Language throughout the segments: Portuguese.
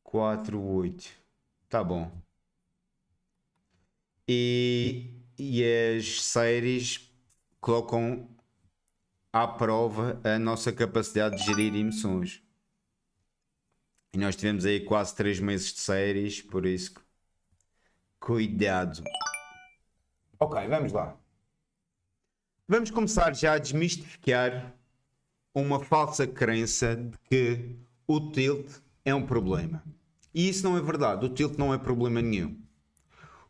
4, 8. Tá bom. E as séries colocam à prova a nossa capacidade de gerir emoções. E nós tivemos aí quase 3 meses de séries, por isso, cuidado. Ok, vamos lá. Vamos começar já a desmistificar uma falsa crença de que o tilt é um problema. E isso não é verdade. O tilt não é problema nenhum.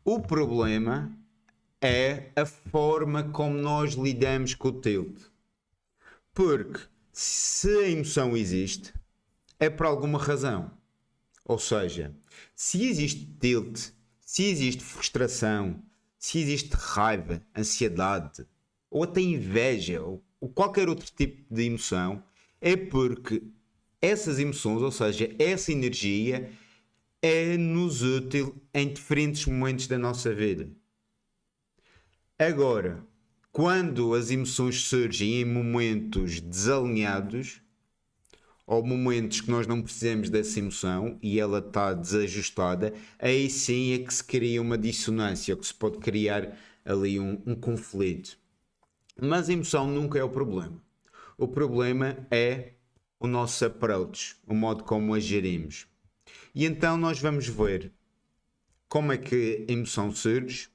O problema é a forma como nós lidamos com o tilt. Porque se a emoção existe, é por alguma razão. Ou seja, se existe tilt, se existe frustração, se existe raiva, ansiedade, ou até inveja, ou qualquer outro tipo de emoção, é porque essas emoções, ou seja, essa energia, é-nos útil em diferentes momentos da nossa vida. Agora, quando as emoções surgem em momentos desalinhados, ou momentos que nós não precisamos dessa emoção e ela está desajustada, aí sim é que se cria uma dissonância, que se pode criar ali um conflito. Mas a emoção nunca é o problema. O problema é o nosso approach, o modo como a gerimos. E então nós vamos ver como é que a emoção surge,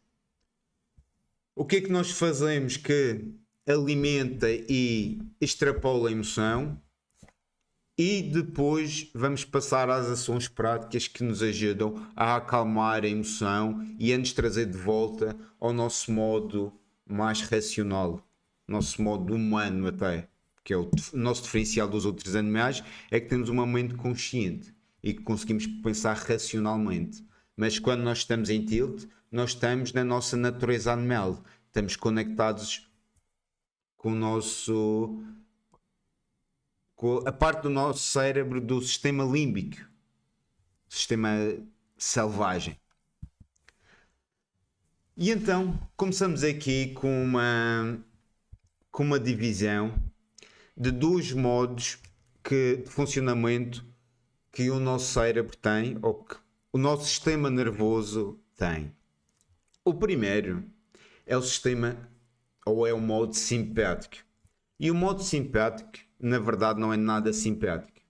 o que é que nós fazemos que alimenta e extrapola a emoção, e depois vamos passar às ações práticas que nos ajudam a acalmar a emoção e a nos trazer de volta ao nosso modo mais racional, nosso modo humano até, que é o nosso diferencial dos outros animais, é que temos uma mente consciente e que conseguimos pensar racionalmente. Mas quando nós estamos em tilt, nós estamos na nossa natureza animal, estamos conectados com o nosso, com a parte do nosso cérebro do sistema límbico, sistema selvagem. E então começamos aqui com uma divisão de dois modos de funcionamento que o nosso cérebro tem, ou que o nosso sistema nervoso tem. O primeiro é o sistema, ou é o modo simpático. E o modo simpático, na verdade, não é nada simpático.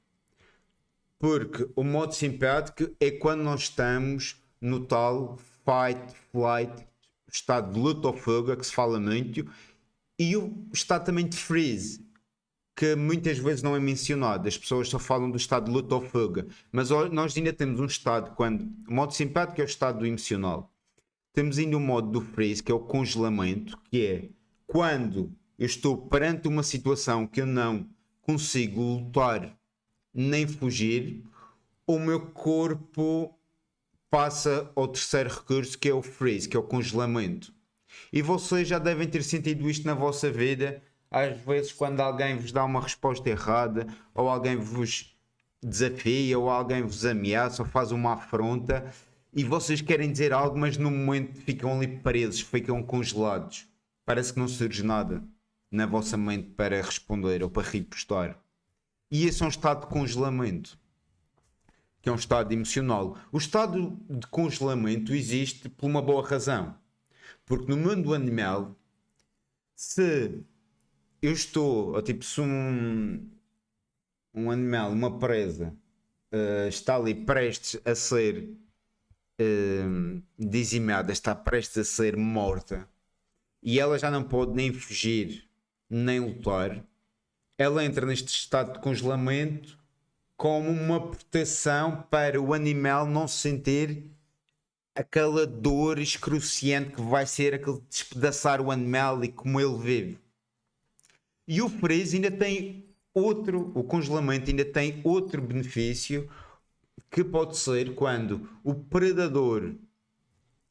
Porque o modo simpático é quando nós estamos no tal fight, flight, estado de luta ou fuga, que se fala muito, e o estado também de freeze, que muitas vezes não é mencionado. As pessoas só falam do estado de luta ou fuga. Mas nós ainda temos um estado, quando o modo simpático é o estado emocional. Temos ainda o modo do freeze, que é o congelamento, que é quando eu estou perante uma situação que eu não consigo lutar nem fugir, o meu corpo passa ao terceiro recurso, que é o freeze, que é o congelamento. E vocês já devem ter sentido isto na vossa vida, às vezes quando alguém vos dá uma resposta errada, ou alguém vos desafia, ou alguém vos ameaça, ou faz uma afronta, e vocês querem dizer algo, mas no momento ficam ali presos, ficam congelados. Parece que não surge nada na vossa mente para responder ou para ripostar. E esse é um estado de congelamento, que é um estado emocional. O estado de congelamento existe por uma boa razão. Porque no mundo animal, se eu estou, ou tipo, se um animal, uma presa, está ali prestes a ser dizimada, está prestes a ser morta, e ela já não pode nem fugir, nem lutar, ela entra neste estado de congelamento como uma proteção para o animal não sentir aquela dor excruciante que vai ser aquele despedaçar o animal e como ele vive. E o freeze ainda tem outro, o congelamento ainda tem outro benefício, que pode ser quando o predador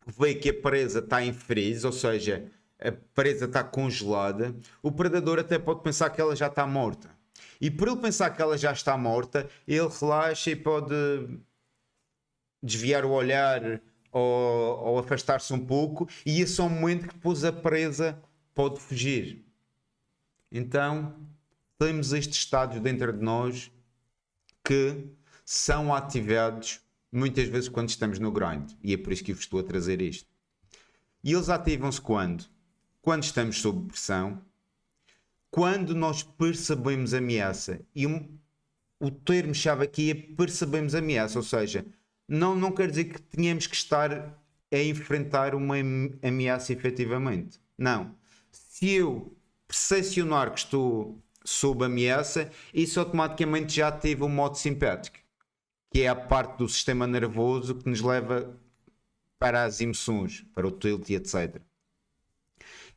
vê que a presa está em freeze, ou seja, a presa está congelada, o predador até pode pensar que ela já está morta. E por ele pensar que ela já está morta, ele relaxa e pode desviar o olhar ou afastar-se um pouco, e esse é o momento que depois a presa pode fugir. Então, temos estes estádios dentro de nós que são ativados muitas vezes quando estamos no grind, e é por isso que eu vos estou a trazer isto. E eles ativam-se quando? Quando estamos sob pressão, quando nós percebemos a ameaça. E o termo-chave aqui é percebemos a ameaça, ou seja, não quer dizer que tenhamos que estar a enfrentar uma ameaça efetivamente. Não. Se eu percepcionar que estou sob ameaça, isso automaticamente já ativa o modo simpático, que é a parte do sistema nervoso que nos leva para as emoções, para o tilt e etc.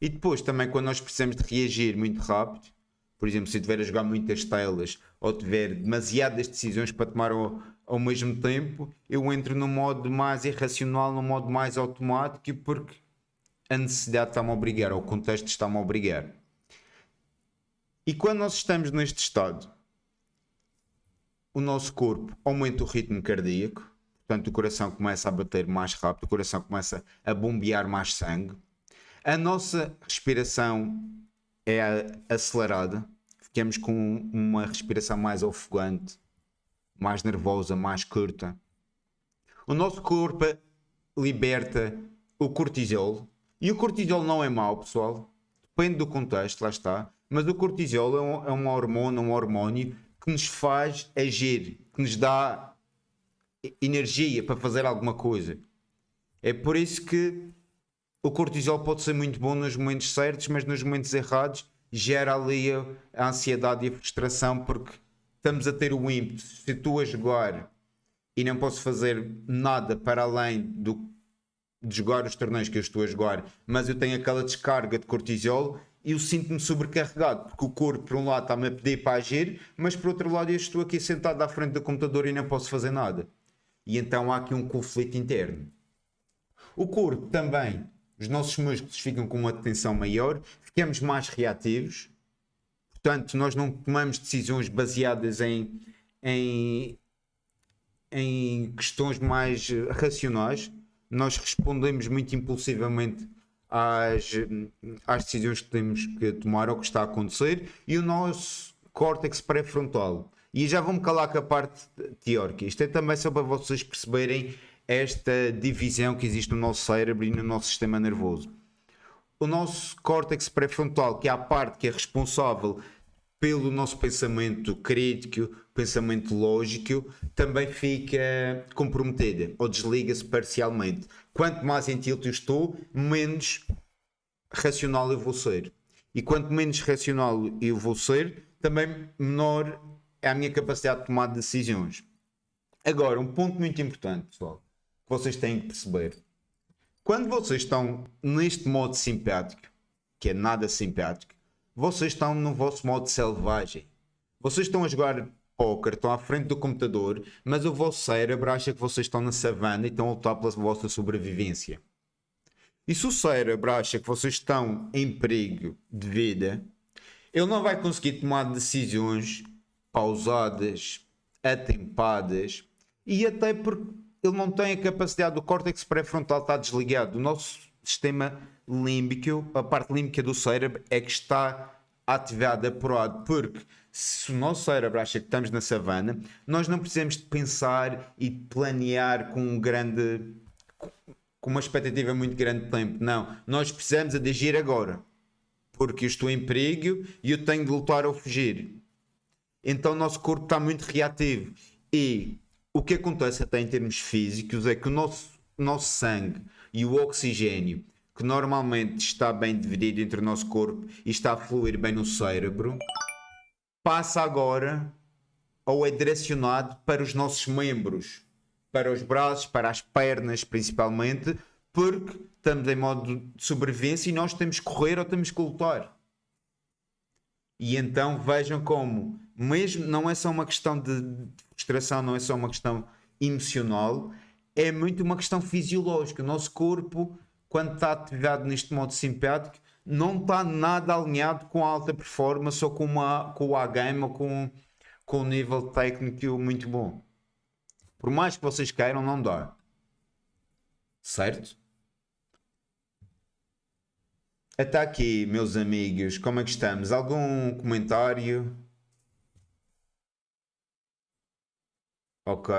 E depois também quando nós precisamos de reagir muito rápido, por exemplo, se eu estiver a jogar muitas telas ou tiver demasiadas decisões para tomar ao mesmo tempo, eu entro no modo mais irracional, no modo mais automático, porque a necessidade está-me a obrigar, ou o contexto está-me a obrigar. E quando nós estamos neste estado, o nosso corpo aumenta o ritmo cardíaco, portanto o coração começa a bater mais rápido, o coração começa a bombear mais sangue, a nossa respiração é acelerada, ficamos com uma respiração mais ofegante, mais nervosa, mais curta. O nosso corpo liberta o cortisol, e o cortisol não é mau, pessoal, depende do contexto, lá está, mas o cortisol é um hormônio que nos faz agir, que nos dá energia para fazer alguma coisa. É por isso que o cortisol pode ser muito bom nos momentos certos, mas nos momentos errados gera ali a ansiedade e a frustração, porque estamos a ter o ímpeto. Se estou a jogar e não posso fazer nada para além de jogar os torneios que eu estou a jogar, mas eu tenho aquela descarga de cortisol, eu sinto-me sobrecarregado, porque o corpo por um lado está-me a pedir para agir, mas por outro lado eu estou aqui sentado à frente do computador e não posso fazer nada. E então há aqui um conflito interno. O corpo também, os nossos músculos ficam com uma tensão maior, ficamos mais reativos, portanto nós não tomamos decisões baseadas em questões mais racionais, nós respondemos muito impulsivamente às decisões que temos que tomar ou que está a acontecer, e o nosso córtex pré-frontal. E já vou-me calar com a parte teórica. Isto é também só para vocês perceberem esta divisão que existe no nosso cérebro e no nosso sistema nervoso. O nosso córtex pré-frontal, que é a parte que é responsável pelo nosso pensamento crítico, pensamento lógico, também fica comprometida ou desliga-se parcialmente. Quanto mais em tilt eu estou, menos racional eu vou ser. E quanto menos racional eu vou ser, também menor é a minha capacidade de tomar decisões. Agora, um ponto muito importante, pessoal, que vocês têm que perceber. Quando vocês estão neste modo simpático, que é nada simpático, vocês estão no vosso modo selvagem. Vocês estão a jogar póquer, estão à frente do computador, mas o vosso cérebro acha que vocês estão na savana e estão a lutar pela vossa sobrevivência. E se o cérebro acha que vocês estão em perigo de vida, ele não vai conseguir tomar decisões pausadas, atempadas, e até porque ele não tem a capacidade do córtex pré-frontal estar desligado. O nosso sistema límbico, a parte límbica do cérebro, é que está ativada por lado, porque se o nosso cérebro acha que estamos na savana, nós não precisamos de pensar e de planear com uma expectativa muito grande de tempo. Não, nós precisamos de agir agora, porque eu estou em perigo e eu tenho de lutar ou fugir. Então o nosso corpo está muito reativo, e o que acontece até em termos físicos é que o nosso sangue e o oxigênio, que normalmente está bem dividido entre o nosso corpo e está a fluir bem no cérebro, passa agora ou é direcionado para os nossos membros, para os braços, para as pernas principalmente, porque estamos em modo de sobrevivência e nós temos que correr ou temos que lutar. E então vejam como, mesmo não é só uma questão de frustração, não é só uma questão emocional, é muito uma questão fisiológica. O nosso corpo, quando está ativado neste modo simpático, não está nada alinhado com a alta performance ou com o A-game ou com um nível técnico muito bom. Por mais que vocês queiram, não dá. Certo? Até aqui, meus amigos, como é que estamos? Algum comentário? Ok.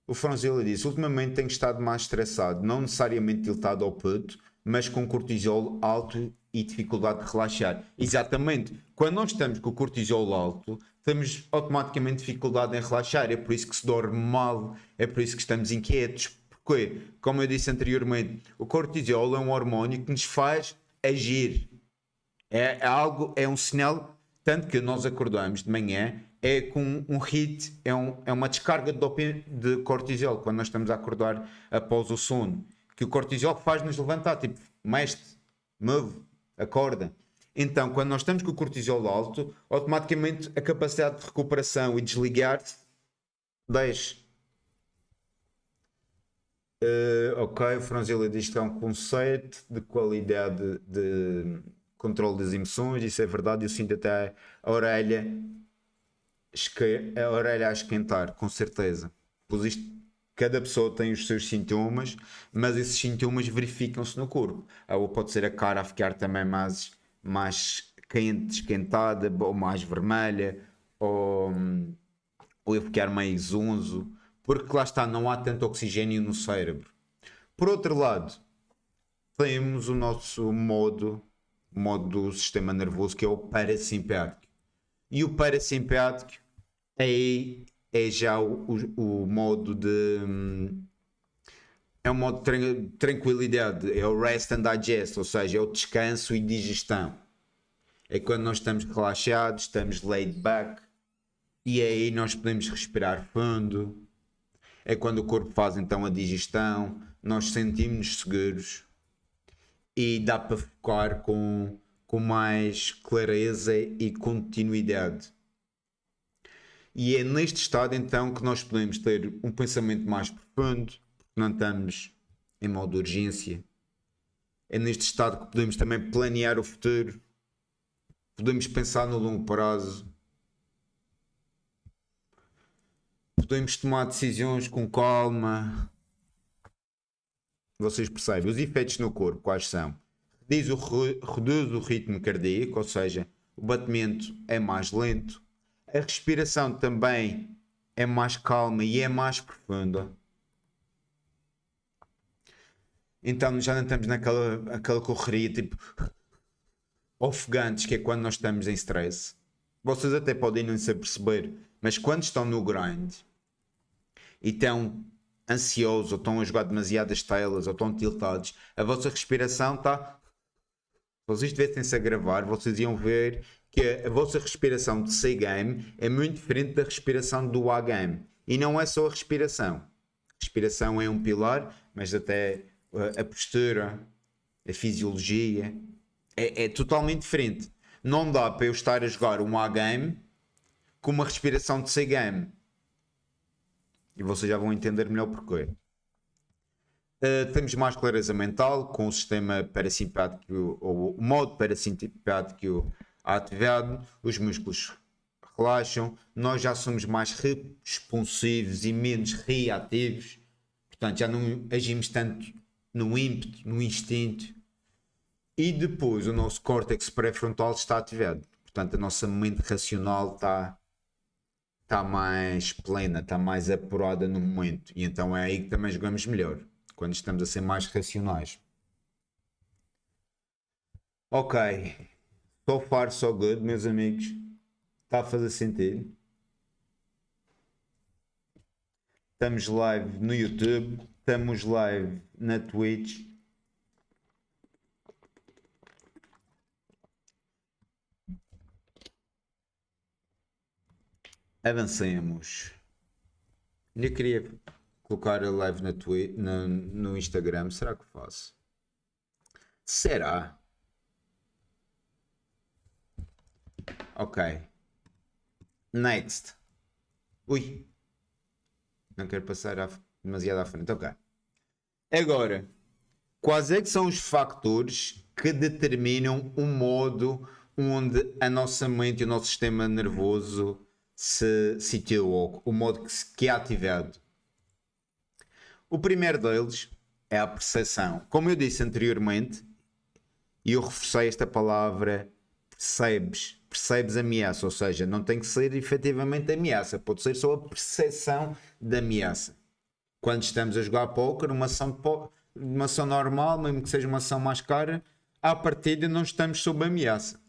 O Franzila disse: ultimamente tenho estado mais estressado, não necessariamente tiltado ao puto, mas com cortisol alto e dificuldade de relaxar. Exatamente. Quando nós estamos com o cortisol alto, temos automaticamente dificuldade em relaxar. É por isso que se dorme mal, é por isso que estamos inquietos. Porquê? Como eu disse anteriormente, o cortisol é um hormônio que nos faz agir. É algo, é um sinal, tanto que nós acordamos de manhã, é com um hit, é uma descarga de cortisol, quando nós estamos a acordar após o sono. Que o cortisol faz-nos levantar, tipo, mestre, move, acorda. Então, quando nós estamos com o cortisol alto, automaticamente a capacidade de recuperação e desligar-se desce. Ok, o Franzila diz que é um conceito de qualidade de controle das emoções, isso é verdade, eu sinto até a orelha, a orelha a esquentar, com certeza. Pois isto, cada pessoa tem os seus sintomas, mas esses sintomas verificam-se no corpo. Ou pode ser a cara a ficar também mais quente, esquentada, ou mais vermelha, ou, ou eu ficar meio zonzo, porque lá está, não há tanto oxigênio no cérebro. Por outro lado, temos o nosso modo do sistema nervoso, que é o parasimpático. E o parasimpático é já o modo de. É um modo de tranquilidade, é o rest and digest, ou seja, é o descanso e digestão. É quando nós estamos relaxados, estamos laid back, e aí nós podemos respirar fundo. É quando o corpo faz então a digestão, nós sentimos-nos seguros e dá para focar com mais clareza e continuidade. E é neste estado então que nós podemos ter um pensamento mais profundo, porque não estamos em modo de urgência. É neste estado que podemos também planear o futuro, podemos pensar no longo prazo, podemos tomar decisões com calma. Vocês percebem os efeitos no corpo, quais são? Reduz o ritmo cardíaco, ou seja, o batimento é mais lento, a respiração também é mais calma e é mais profunda. Então já não estamos naquela correria tipo ofegantes, que é quando nós estamos em stress. Vocês até podem não se aperceber, mas quando estão no grind e estão ansiosos ou estão a jogar demasiadas telas ou estão tiltados, a vossa respiração está. Se vocês estivessem-se a gravar, vocês iam ver que a vossa respiração de C-game é muito diferente da respiração do A-game. E não é só a respiração. A respiração é um pilar, mas até a postura, a fisiologia, é totalmente diferente. Não dá para eu estar a jogar um A-game com uma respiração de C-game. E vocês já vão entender melhor porquê. Temos mais clareza mental com o sistema parasimpático ou o modo parasimpático ativado, os músculos relaxam, nós já somos mais responsivos e menos reativos, portanto já não agimos tanto no ímpeto, no instinto, e depois o nosso córtex pré-frontal está ativado, portanto a nossa mente racional está mais plena, está mais apurada no momento, e então é aí que também jogamos melhor, quando estamos a ser mais racionais. Ok, so far so good, meus amigos. Está a fazer sentido? Estamos live no YouTube, estamos live na Twitch. Avancemos. Eu queria colocar a live na Twitch, no Instagram. Será que faço? Será? Ok. Next. Ui. Não quero passar demasiado à frente. Ok. Agora, quais é que são os fatores que determinam o modo onde a nossa mente e o nosso sistema nervoso se situam, o modo que é ativado? O primeiro deles é a percepção. Como eu disse anteriormente, e eu reforcei esta palavra, percebes a ameaça, ou seja, não tem que ser efetivamente ameaça, pode ser só a percepção da ameaça. Quando estamos a jogar póquer, uma ação normal, mesmo que seja uma ação mais cara, à partida não estamos sob ameaça.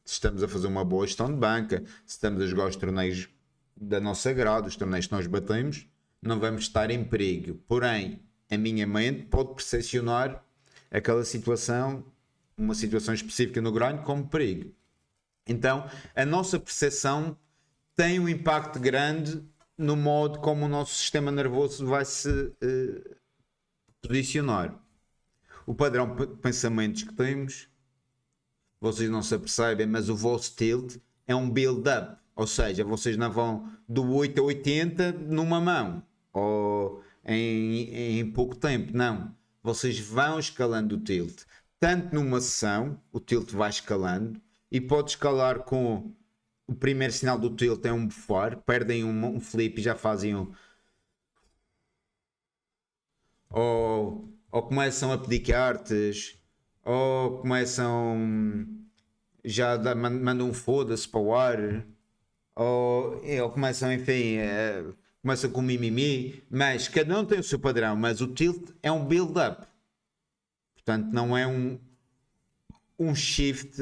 Se estamos a fazer uma boa gestão de banca, se estamos a jogar os torneios da nossa grade, os torneios que nós batemos, não vamos estar em perigo. Porém, a minha mente pode percepcionar aquela situação, uma situação específica no grind, como perigo. Então, a nossa percepção tem um impacto grande no modo como o nosso sistema nervoso vai se posicionar. O padrão de pensamentos que temos, vocês não se apercebem, mas o vosso tilt é um build-up. Ou seja, vocês não vão do 8 a 80 numa mão ou em pouco tempo, não. Vocês vão escalando o tilt. Tanto numa sessão, o tilt vai escalando e pode escalar com o primeiro sinal do tilt é um bufar, perdem um flip e já fazem um. Ou começam a pedir cartas, ou começam já mandam um foda-se para o ar, ou começam, enfim, começam com mimimi, mas cada um tem o seu padrão, mas o tilt é um build-up, portanto não é um shift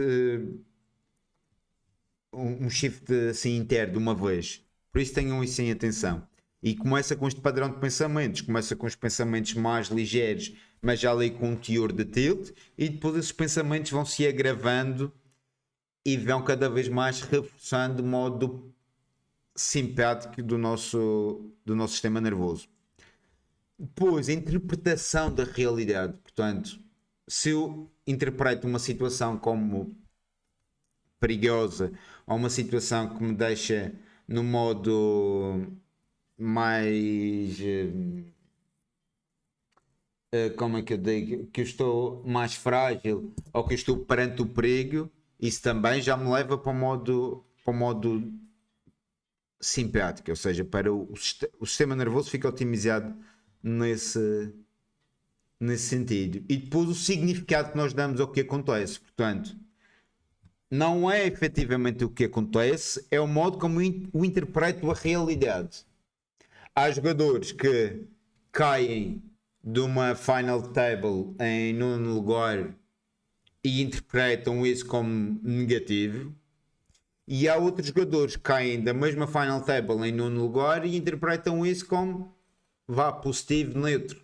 assim inteiro de uma vez, por isso tenham isso em atenção. E começa com este padrão de pensamentos, começa com os pensamentos mais ligeiros, mas já ali com um teor de tilt, e depois esses pensamentos vão se agravando e vão cada vez mais reforçando o modo simpático do nosso sistema nervoso. Depois, a interpretação da realidade. Portanto, se eu interpreto uma situação como perigosa ou uma situação que me deixa no modo mais como é que eu digo, que eu estou mais frágil ou que eu estou perante o perigo, isso também já me leva para o modo simpático, ou seja, para o sistema nervoso fica otimizado nesse sentido. E depois o significado que nós damos ao que acontece, portanto, não é efetivamente o que acontece, é o modo como eu interpreto a realidade. Há jogadores que caem de uma final table em nono lugar e interpretam isso como negativo, e há outros jogadores que caem da mesma final table em nono lugar e interpretam isso como positivo, neutro.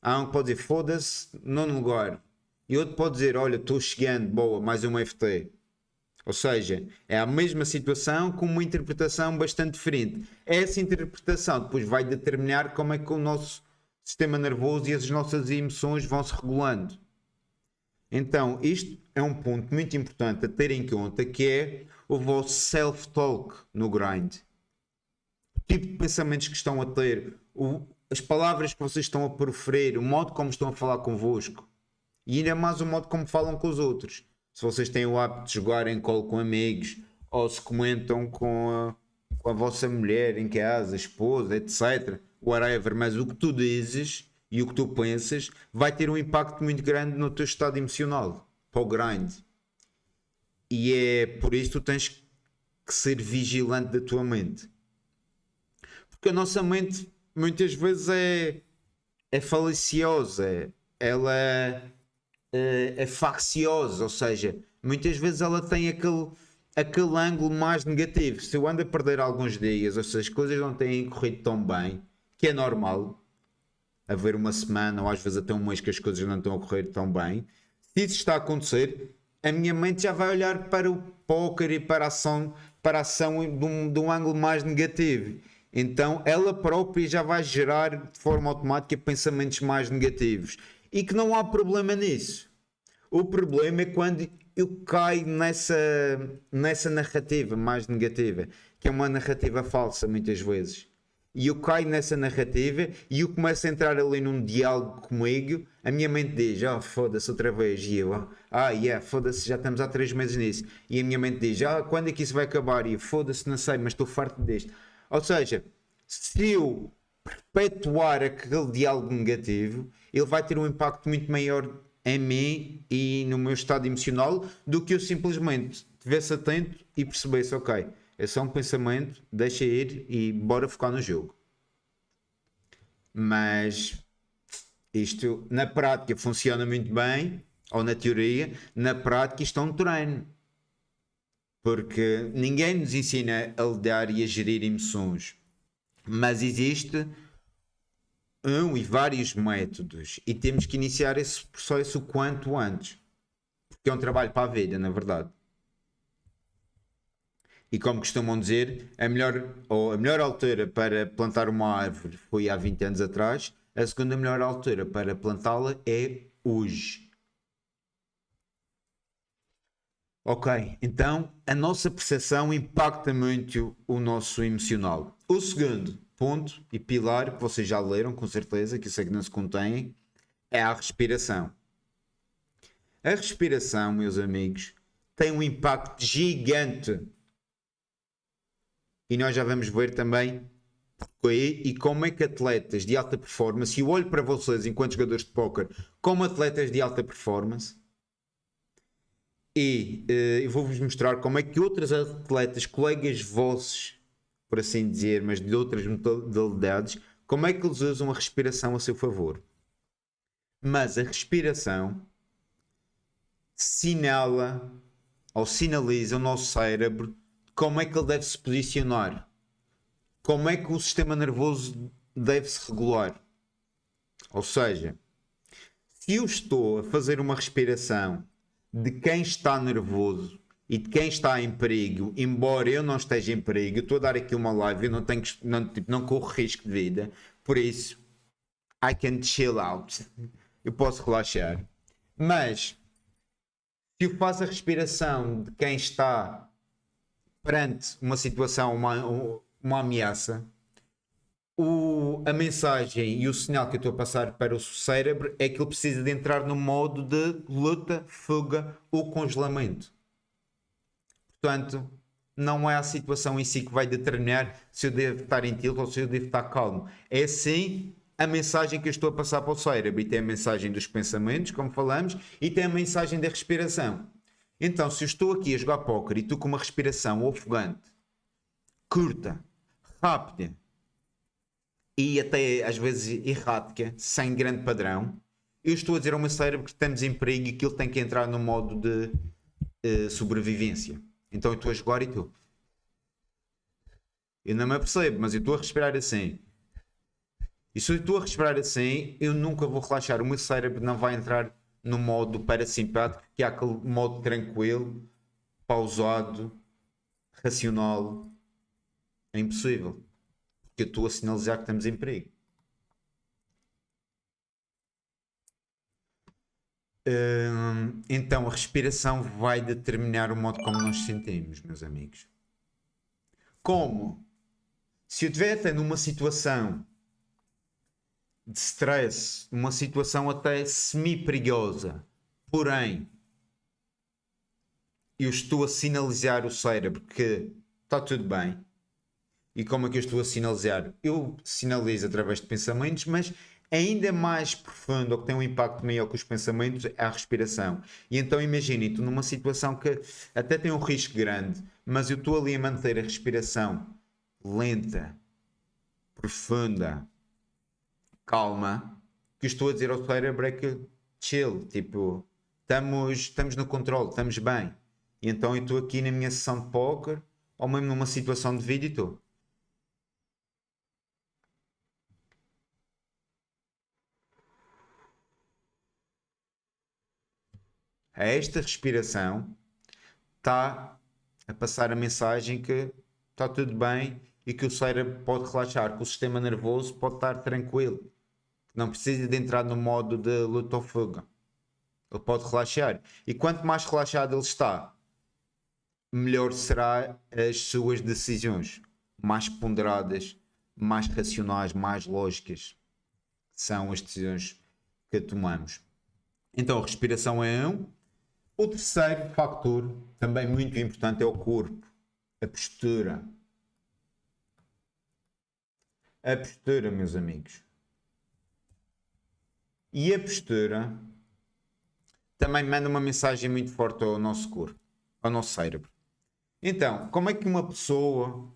Há um que pode dizer foda-se, nono lugar, e outro pode dizer olha, estou chegando, boa, mais uma FT. Ou seja, é a mesma situação com uma interpretação bastante diferente. Essa interpretação depois vai determinar como é que o nosso sistema nervoso e as nossas emoções vão se regulando. Então, isto é um ponto muito importante a ter em conta, que é o vosso self-talk no grind. O tipo de pensamentos que estão a ter, as palavras que vocês estão a proferir, o modo como estão a falar convosco e ainda mais o modo como falam com os outros. Se vocês têm o hábito de jogar em colo com amigos ou se comentam com a vossa mulher em casa, esposa, etc. Whatever, mas o que tu dizes e o que tu pensas vai ter um impacto muito grande no teu estado emocional para o grind. E é por isso que tu tens que ser vigilante da tua mente. Porque a nossa mente muitas vezes é faliciosa, ela é facciosa, ou seja, muitas vezes ela tem aquele ângulo mais negativo. Se eu ando a perder alguns dias, ou seja, as coisas não têm corrido tão bem, que é normal haver uma semana ou às vezes até um mês que as coisas não estão a correr tão bem, se isso está a acontecer, a minha mente já vai olhar para o póquer e para a ação de um ângulo mais negativo. Então ela própria já vai gerar de forma automática pensamentos mais negativos. E que não há problema nisso. O problema é quando eu caio nessa narrativa mais negativa, que é uma narrativa falsa muitas vezes. E eu caio nessa narrativa e eu começo a entrar ali num diálogo comigo, a minha mente diz, foda-se outra vez, e eu, foda-se, já estamos há 3 meses nisso. E a minha mente diz, quando é que isso vai acabar? E eu, foda-se, não sei, mas estou farto deste. Ou seja, se eu perpetuar aquele diálogo negativo, ele vai ter um impacto muito maior em mim e no meu estado emocional do que eu simplesmente estivesse atento e percebesse, ok, é só um pensamento, deixa ir e bora focar no jogo. Mas isto na prática funciona muito bem, ou na teoria, na prática isto é um treino. Porque ninguém nos ensina a lidar e a gerir emoções. Mas existe um e vários métodos e temos que iniciar esse processo o quanto antes. Porque é um trabalho para a vida, na verdade. E como costumam dizer, a melhor altura para plantar uma árvore foi há 20 anos atrás, a segunda melhor altura para plantá-la é hoje. Ok, então a nossa percepção impacta muito o nosso emocional. O segundo ponto e pilar, que vocês já leram com certeza, que eu sei que não se contém, é a respiração. A respiração, meus amigos, tem um impacto gigante. E nós já vamos ver também e como é que atletas de alta performance, e eu olho para vocês enquanto jogadores de póquer como atletas de alta performance, e eu vou-vos mostrar como é que outros atletas, colegas vossos, por assim dizer, mas de outras modalidades, como é que eles usam a respiração a seu favor. Mas a respiração sinala ou sinaliza o nosso cérebro como é que ele deve se posicionar, como é que o sistema nervoso deve se regular. Ou seja, se eu estou a fazer uma respiração de quem está nervoso e de quem está em perigo, embora eu não esteja em perigo, eu estou a dar aqui uma live, eu não corro risco de vida, por isso I can chill out, eu posso relaxar. Mas se eu faço a respiração de quem está perante uma situação, uma ameaça, a mensagem e o sinal que eu estou a passar para o cérebro é que ele precisa de entrar no modo de luta, fuga ou congelamento. Portanto, não é a situação em si que vai determinar se eu devo estar em tilt ou se eu devo estar calmo. É sim a mensagem que eu estou a passar para o cérebro. E tem a mensagem dos pensamentos, como falamos, e tem a mensagem da respiração. Então, se eu estou aqui a jogar póquer e estou com uma respiração ofegante, curta, rápida e até às vezes errática, sem grande padrão, eu estou a dizer ao meu cérebro que estamos em perigo e que ele tem que entrar no modo de sobrevivência. Então eu estou a jogar e estou. Eu não me apercebo, mas eu estou a respirar assim. E se eu estou a respirar assim, eu nunca vou relaxar. O meu cérebro não vai entrar no modo parasimpático, que é aquele modo tranquilo, pausado, racional. É impossível. Porque eu estou a sinalizar que estamos em perigo. Então a respiração vai determinar o modo como nos sentimos, meus amigos. Como? Se eu estiver até numa situação de stress, uma situação até semi-perigosa, porém eu estou a sinalizar o cérebro que está tudo bem. E como é que eu estou a sinalizar? Eu sinalizo através de pensamentos, mas ainda mais profundo, ou que tem um impacto maior que os pensamentos, é a respiração. E então imaginem, estou numa situação que até tem um risco grande, mas eu estou ali a manter a respiração lenta, profunda, calma, que estou a dizer ao cérebro é que chill, tipo, estamos no controle, estamos bem. E então eu estou aqui na minha sessão de póquer, ou mesmo numa situação de vídeo e estou. Esta respiração está a passar a mensagem que está tudo bem e que o cérebro pode relaxar, que o sistema nervoso pode estar tranquilo, não precisa de entrar no modo de luta ou fuga, ele pode relaxar. E quanto mais relaxado ele está, melhor será as suas decisões, mais ponderadas, mais racionais, mais lógicas são as decisões que tomamos. Então a respiração é um. O terceiro fator, também muito importante, é o corpo, a postura. A postura, meus amigos. E a postura também manda uma mensagem muito forte ao nosso corpo, ao nosso cérebro. Então, como é que uma pessoa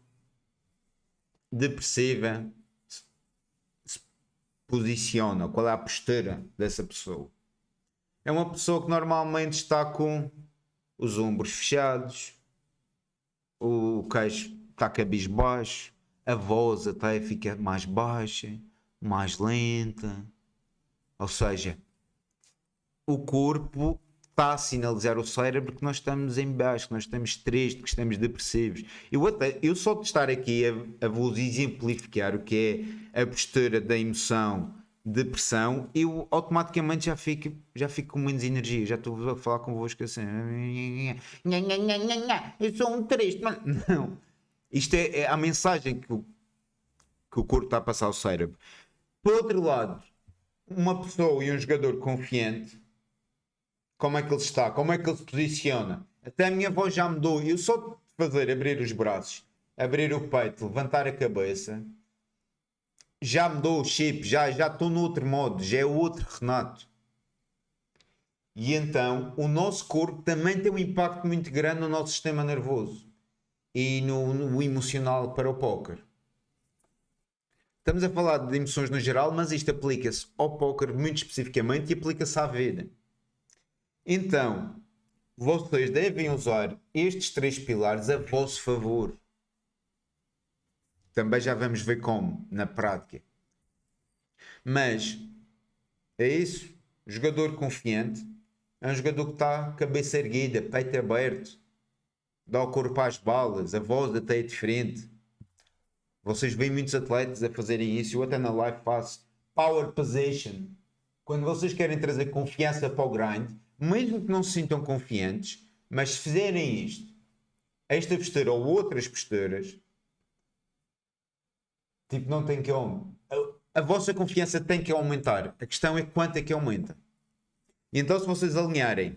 depressiva posiciona, qual é a postura dessa pessoa. É uma pessoa que normalmente está com os ombros fechados, o queixo está cabisbaixo, a voz até fica mais baixa, mais lenta. Ou seja, o corpo está a sinalizar ao cérebro que nós estamos em baixo, que nós estamos tristes, que estamos depressivos. Eu só de estar aqui a vos exemplificar o que é a postura da emoção, depressão, eu automaticamente já fico com menos energia, já estou a falar convosco assim, eu sou um triste, mas não. Isto é a mensagem que o corpo está a passar ao cérebro. Por outro lado, uma pessoa e um jogador confiante, como é que ele está? Como é que ele se posiciona? Até a minha voz já mudou. Eu só de fazer abrir os braços, abrir o peito, levantar a cabeça, já mudou o chip, já estou no outro modo, já é o outro Renato. E então o nosso corpo também tem um impacto muito grande no nosso sistema nervoso e no emocional para o póquer. Estamos a falar de emoções no geral, mas isto aplica-se ao póquer muito especificamente e aplica-se à vida. Então, vocês devem usar estes 3 pilares a vosso favor. Também já vamos ver como, na prática. Mas, é isso. Jogador confiante é um jogador que está cabeça erguida, peito aberto, dá o corpo às balas, a voz até é diferente. Vocês veem muitos atletas a fazerem isso. Eu até na live faço power position. Quando vocês querem trazer confiança para o grind, mesmo que não se sintam confiantes, mas se fizerem isto, esta postura ou outras posturas, tipo, não tem que aumentar. A vossa confiança tem que aumentar. A questão é quanto é que aumenta. E então, se vocês alinharem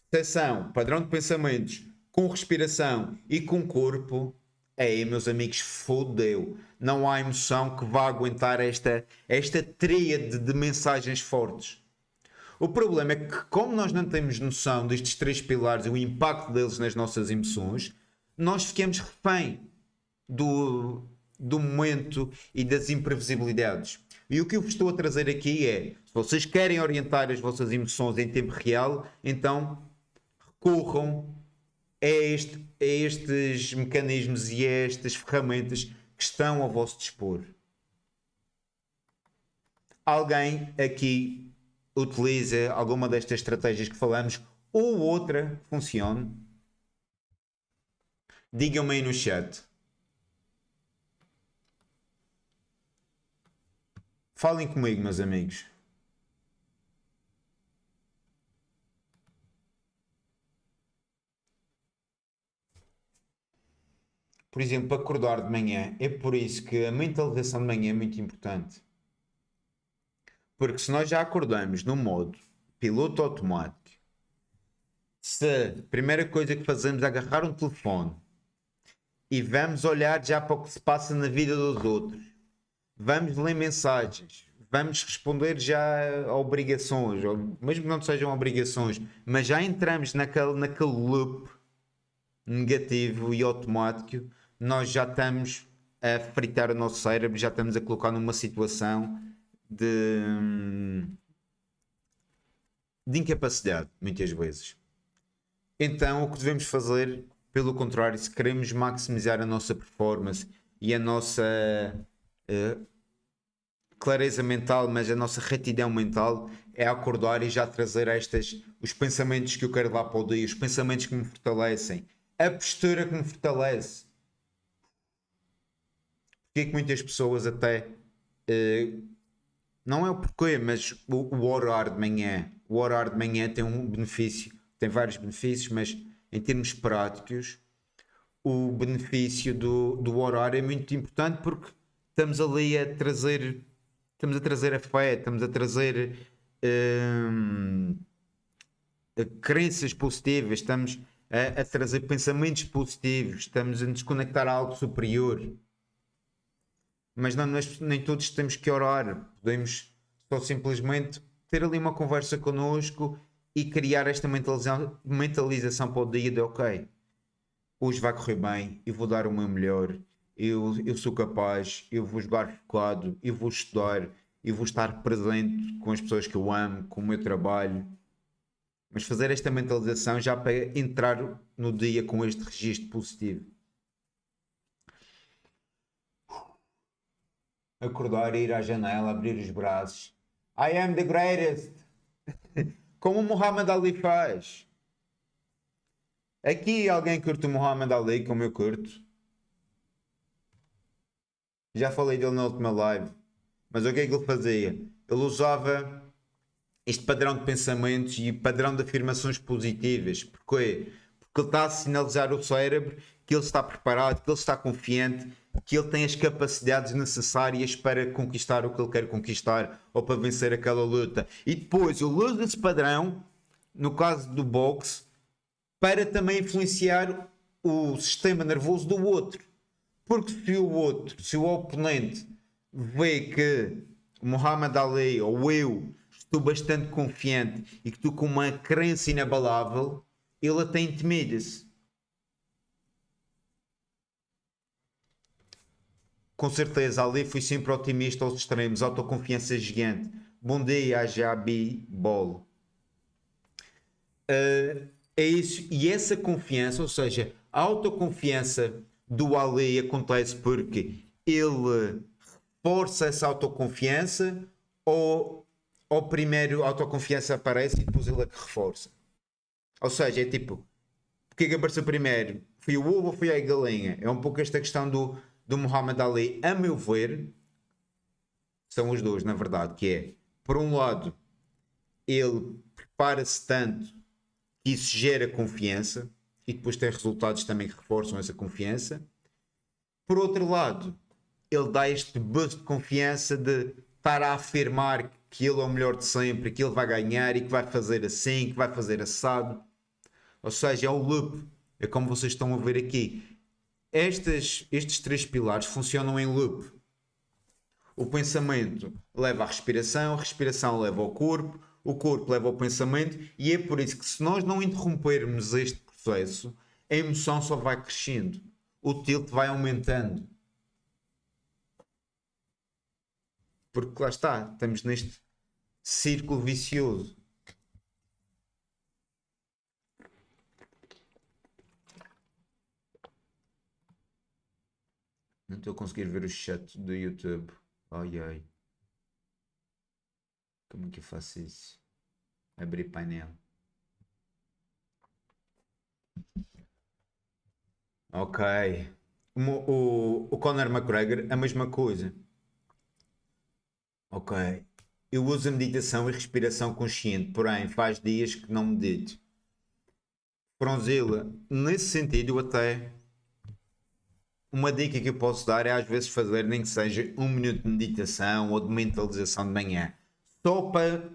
percepção, padrão de pensamentos, com respiração e com corpo, aí, meus amigos, fodeu. Não há emoção que vá aguentar esta tríade de mensagens fortes. O problema é que, como nós não temos noção destes 3 pilares e o impacto deles nas nossas emoções, nós ficamos refém do momento e das imprevisibilidades. E o que eu vos estou a trazer aqui é, se vocês querem orientar as vossas emoções em tempo real, então recorram a estes mecanismos e a estas ferramentas que estão ao vosso dispor. Alguém aqui utiliza alguma destas estratégias que falamos ou outra que funcione? Digam-me aí no chat. Falem comigo, meus amigos. Por exemplo, acordar de manhã. É por isso que a mentalização de manhã é muito importante. Porque se nós já acordamos no modo piloto automático, se a primeira coisa que fazemos é agarrar um telefone e vamos olhar já para o que se passa na vida dos outros, vamos ler mensagens, vamos responder já a obrigações, ou mesmo que não sejam obrigações, mas já entramos naquele loop negativo e automático, nós já estamos a fritar o nosso cérebro, já estamos a colocar numa situação de incapacidade, muitas vezes. Então, o que devemos fazer, pelo contrário, se queremos maximizar a nossa performance e a nossa clareza mental, mas a nossa retidão mental, é acordar e já trazer os pensamentos que eu quero lá para o dia, os pensamentos que me fortalecem, a postura que me fortalece. Porque é que muitas pessoas até não é o porquê, mas o orar de manhã. O orar de manhã tem um benefício, tem vários benefícios, mas em termos práticos, o benefício do orar é muito importante porque estamos ali a trazer a fé, estamos a trazer crenças positivas, estamos a trazer pensamentos positivos, estamos a nos conectar a algo superior. Mas não, nem todos temos que orar, podemos só simplesmente ter ali uma conversa connosco e criar esta mentalização para o dia de ok, hoje vai correr bem, eu vou dar o meu melhor, eu sou capaz, eu vou jogar focado, eu vou estudar, e vou estar presente com as pessoas que eu amo, com o meu trabalho. Mas fazer esta mentalização já para entrar no dia com este registro positivo. Acordar, ir à janela, abrir os braços. I am the greatest. Como o Muhammad Ali faz. Aqui alguém curte o Muhammad Ali como eu curto. Já falei dele na última live. Mas o que é que ele fazia? Ele usava este padrão de pensamentos e padrão de afirmações positivas. Porquê? Porque ele está a sinalizar ao cérebro que ele está preparado, que ele está confiante, que ele tem as capacidades necessárias para conquistar o que ele quer conquistar ou para vencer aquela luta. E depois ele usa esse padrão, no caso do boxe, para também influenciar o sistema nervoso do outro. Porque se o oponente vê que o Muhammad Ali ou eu estou bastante confiante e que estou com uma crença inabalável, ele até intimida-se. Com certeza, ali fui sempre otimista aos extremos, autoconfiança gigante. Bom dia, Jabi Bolo. É isso, e essa confiança, ou seja, a autoconfiança do Ali acontece porque ele reforça essa autoconfiança ou primeiro a autoconfiança aparece e depois ele é que reforça. Ou seja, é tipo, o que é que apareceu primeiro? Foi o ovo ou foi a galinha? É um pouco esta questão do Muhammad Ali, a meu ver, são os dois, na verdade, que é, por um lado, ele prepara-se tanto que isso gera confiança e depois tem resultados também que reforçam essa confiança. Por outro lado, ele dá este boost de confiança de estar a afirmar que ele é o melhor de sempre, que ele vai ganhar e que vai fazer assim, que vai fazer assado. Ou seja, é o loop. É como vocês estão a ver aqui. Estes três pilares funcionam em loop. O pensamento leva à respiração, a respiração leva ao corpo, o corpo leva ao pensamento, e é por isso que se nós não interrompermos este processo, a emoção só vai crescendo, o tilt vai aumentando. Porque lá está, estamos neste círculo vicioso. Não estou a conseguir ver o chat do YouTube. Ai ai. Como é que eu faço isso? Abrir painel. Ok. O Conor McGregor, a mesma coisa. Ok. Eu uso a meditação e respiração consciente, porém faz dias que não medito. Bronzilla, nesse sentido, eu até. Uma dica que eu posso dar é às vezes fazer nem que seja 1 minuto de meditação ou de mentalização de manhã. Só para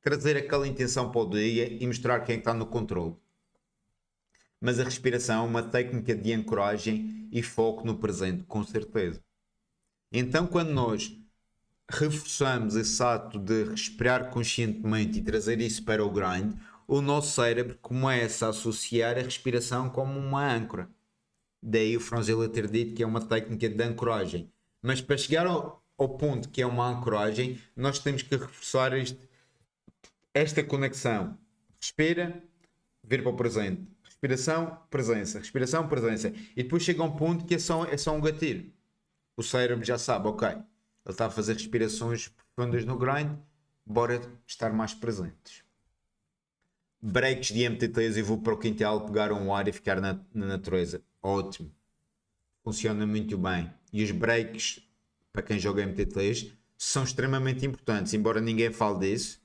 trazer aquela intenção para o dia e mostrar quem está no controle. Mas a respiração é uma técnica de ancoragem e foco no presente, com certeza. Então, quando nós reforçamos esse ato de respirar conscientemente e trazer isso para o grind, o nosso cérebro começa a associar a respiração como uma âncora. Daí o Franzella ter dito que é uma técnica de ancoragem. Mas para chegar ao ponto que é uma ancoragem, nós temos que reforçar esta conexão. Respira, vir para o presente. Respiração, presença. Respiração, presença. E depois chega a um ponto que é só um gatilho. O cérebro já sabe, ok, ele está a fazer respirações profundas no grind, bora estar mais presentes. Breaks de MTTs e vou para o quintal pegar um ar e ficar na natureza. Ótimo. Funciona muito bem. E os breaks, para quem joga MTTs, são extremamente importantes. Embora ninguém fale disso,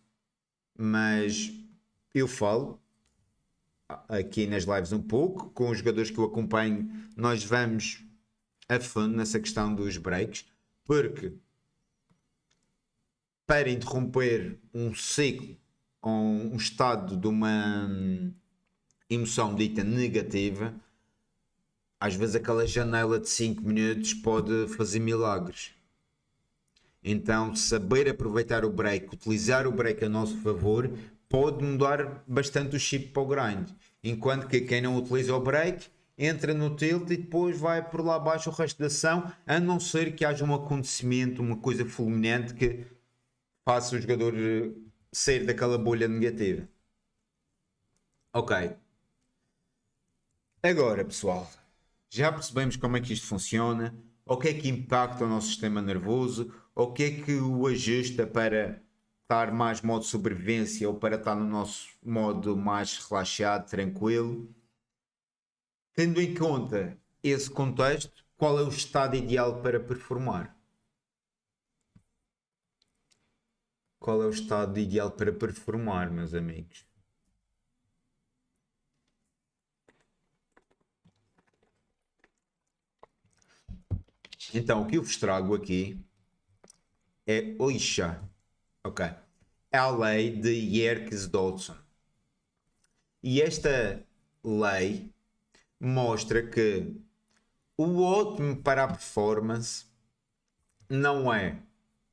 mas eu falo aqui nas lives um pouco. Com os jogadores que eu acompanho, nós vamos a fundo nessa questão dos breaks, porque para interromper um ciclo ou um estado de uma emoção dita negativa, às vezes aquela janela de 5 minutos pode fazer milagres. Então, saber aproveitar o break, utilizar o break a nosso favor, pode mudar bastante o chip para o grind. Enquanto que quem não utiliza o break, entra no tilt e depois vai por lá abaixo o resto da ação, a não ser que haja um acontecimento, uma coisa fulminante que faz o jogador sair daquela bolha negativa. Ok. Agora, pessoal, já percebemos como é que isto funciona, o que é que impacta o nosso sistema nervoso, o que é que o ajusta para estar mais modo sobrevivência ou para estar no nosso modo mais relaxado, tranquilo. Tendo em conta esse contexto, qual é o estado ideal para performar? Qual é o estado ideal para performar, meus amigos? Então, o que eu vos trago aqui é OISHA, ok? É a lei de Yerkes-Dodson. E esta lei mostra que o ótimo para a performance não é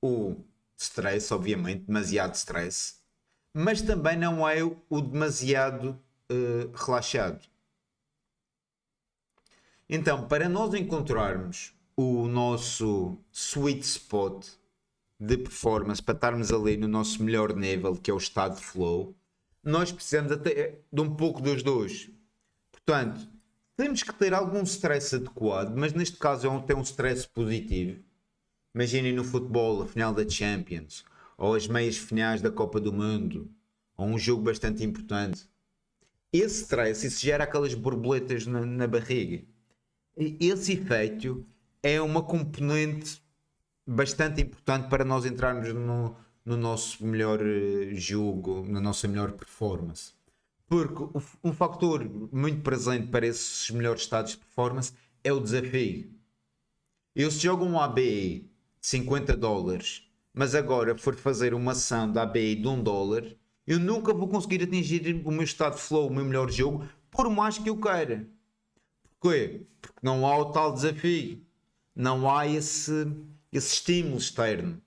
o stress, obviamente, demasiado stress, mas também não é o demasiado relaxado. Então, para nós encontrarmos o nosso sweet spot de performance, para estarmos ali no nosso melhor nível, que é o estado de flow, nós precisamos até de um pouco dos dois. Portanto, temos que ter algum stress adequado, mas neste caso é ter um stress positivo. Imaginem no futebol a final da Champions, ou as meias finais da Copa do Mundo, ou um jogo bastante importante. Esse stress, isso gera aquelas borboletas na barriga. E esse efeito é uma componente bastante importante para nós entrarmos no nosso melhor jogo, na nossa melhor performance. Porque um fator muito presente para esses melhores estados de performance é o desafio. Eu se jogo um ABI de 50 dólares, mas agora for fazer uma ação da ABI de 1 dólar, eu nunca vou conseguir atingir o meu estado de flow, o meu melhor jogo, por mais que eu queira. Porquê? Porque não há o tal desafio. Não há esse estímulo externo.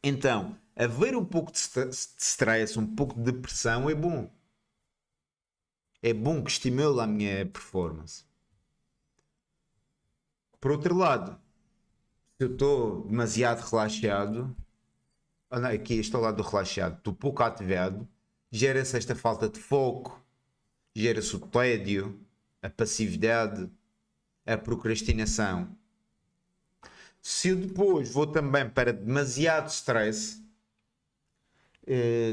Então, haver um pouco de stress, um pouco de pressão é bom. É bom que estimula a minha performance. Por outro lado, se eu estou demasiado relaxado, aqui estou lá do relaxado, estou pouco ativado, gera-se esta falta de foco, gera-se o tédio, a passividade, a procrastinação. Se eu depois vou também para demasiado stress,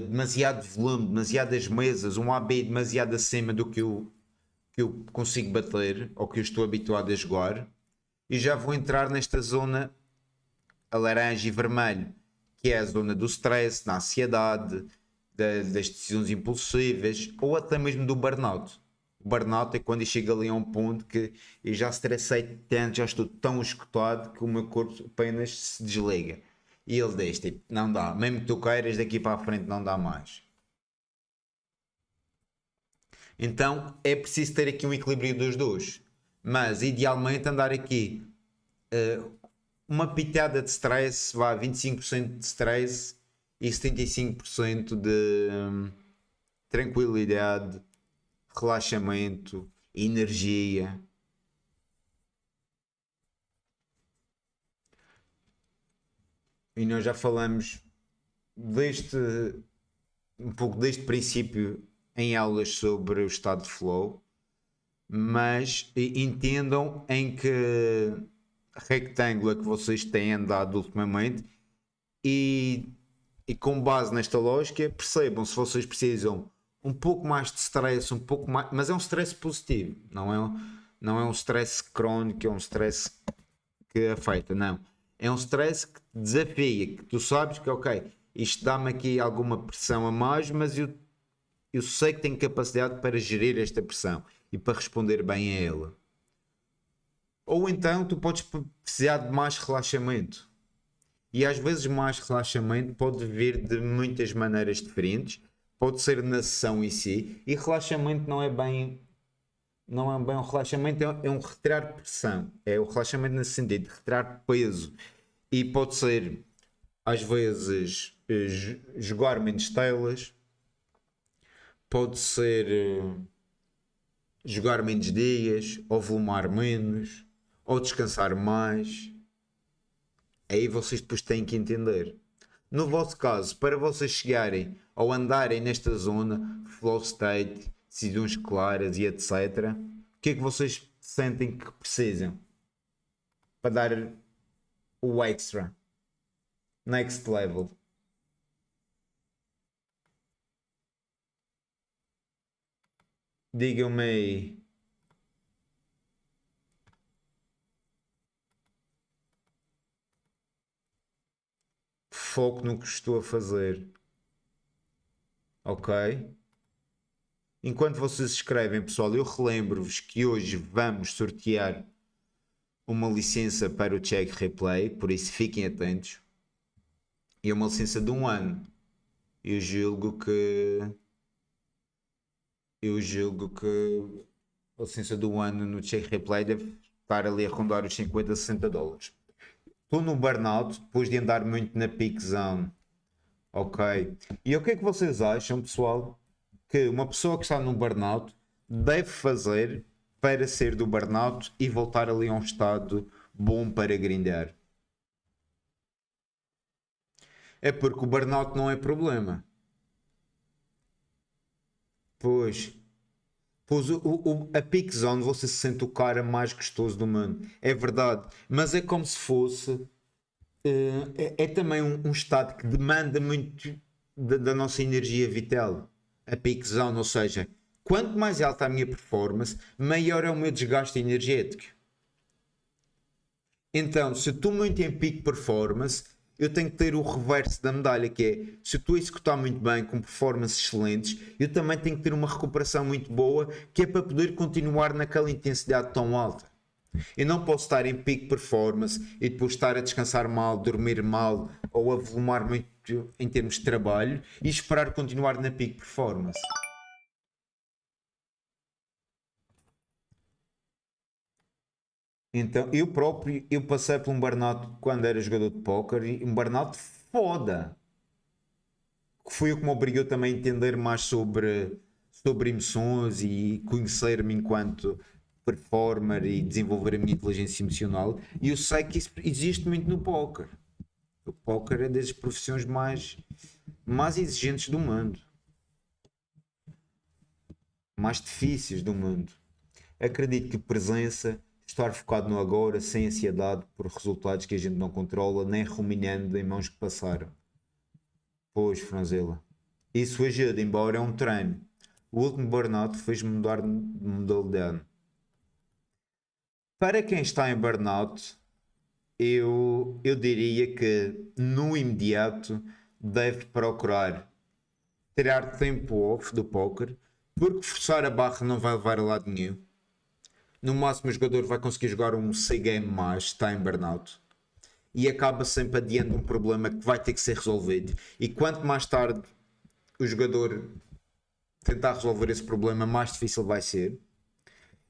demasiado volume, demasiadas mesas, um AB demasiado acima do que eu consigo bater ou que eu estou habituado a jogar, e já vou entrar nesta zona a laranja e vermelho, que é a zona do stress, da ansiedade, das decisões impulsivas ou até mesmo do burnout. O burnout é quando eu chego ali a um ponto que eu já estressei tanto, já estou tão esgotado que o meu corpo apenas se desliga. E ele diz, tipo, não dá, mesmo que tu queiras, daqui para a frente não dá mais. Então é preciso ter aqui um equilíbrio dos dois. Mas idealmente andar aqui uma pitada de stress, vá 25% de stress e 75% de tranquilidade, relaxamento, energia. E nós já falamos deste um pouco deste princípio em aulas sobre o estado de flow, mas entendam em que rectângulo é que vocês têm andado ultimamente e, e com base nesta lógica percebam se vocês precisam um pouco mais de stress, um pouco mais, mas é um stress positivo, não é um stress crónico, é um stress que afeta, não. É um stress que te desafia, que tu sabes que ok, isto dá-me aqui alguma pressão a mais, mas eu sei que tenho capacidade para gerir esta pressão e para responder bem a ela. Ou então tu podes precisar de mais relaxamento. E às vezes mais relaxamento pode vir de muitas maneiras diferentes. Pode ser na sessão em si. E relaxamento não é bem um relaxamento, é um retirar pressão. É o relaxamento nesse sentido, de retirar peso. E pode ser às vezes jogar menos telas, pode ser jogar menos dias, ou volumar menos, ou descansar mais. Aí vocês depois têm que entender. No vosso caso, para vocês chegarem ou andarem nesta zona, flow state, decisões claras e etc., o que é que vocês sentem que precisam para dar o extra, next level? Digam-me aí. Foco no que estou a fazer. Ok? Enquanto vocês escrevem, pessoal, eu relembro-vos que hoje vamos sortear uma licença para o Check Replay, por isso fiquem atentos. E é uma licença de 1 ano. Eu julgo que. Eu julgo que a licença de 1 ano no Check Replay deve estar ali a rondar os 50, 60 dólares. Estou no burnout depois de andar muito na peak zone. Ok. E o que é que vocês acham, pessoal, que uma pessoa que está no burnout deve fazer para sair do burnout e voltar ali a um estado bom para grindar? É porque o burnout não é problema. Pois, pois a peak zone você se sente o cara mais gostoso do mundo. É verdade. Mas é como se fosse. É também um estado que demanda muito da nossa energia vital. A peak zone, ou seja, quanto mais alta a minha performance, maior é o meu desgaste energético. Então, se estou muito em peak performance, eu tenho que ter o reverso da medalha, que é, se eu estou a executar muito bem, com performances excelentes, eu também tenho que ter uma recuperação muito boa, que é para poder continuar naquela intensidade tão alta. Eu não posso estar em peak performance e depois estar a descansar mal, dormir mal ou a volumar muito em termos de trabalho e esperar continuar na peak performance. Então, eu próprio, eu passei por um burnout quando era jogador de póquer e um burnout foda. Que foi o que me obrigou também a entender mais sobre emoções e conhecer-me enquanto performer e desenvolver a minha inteligência emocional. E eu sei que isso existe muito no póquer. O póquer é das profissões mais exigentes do mundo, mais difíceis do mundo. Acredito que presença, estar focado no agora, sem ansiedade por resultados que a gente não controla, nem ruminando em mãos que passaram. Pois, Franzela. Isso ajuda, embora é um treino. O último burnout fez-me mudar de modalidade. Para quem está em burnout, eu diria que no imediato deve procurar tirar tempo off do póquer, porque forçar a barra não vai levar a lado nenhum. No máximo o jogador vai conseguir jogar um C-game mais, está em burnout. E acaba sempre adiando um problema que vai ter que ser resolvido. E quanto mais tarde o jogador tentar resolver esse problema, mais difícil vai ser.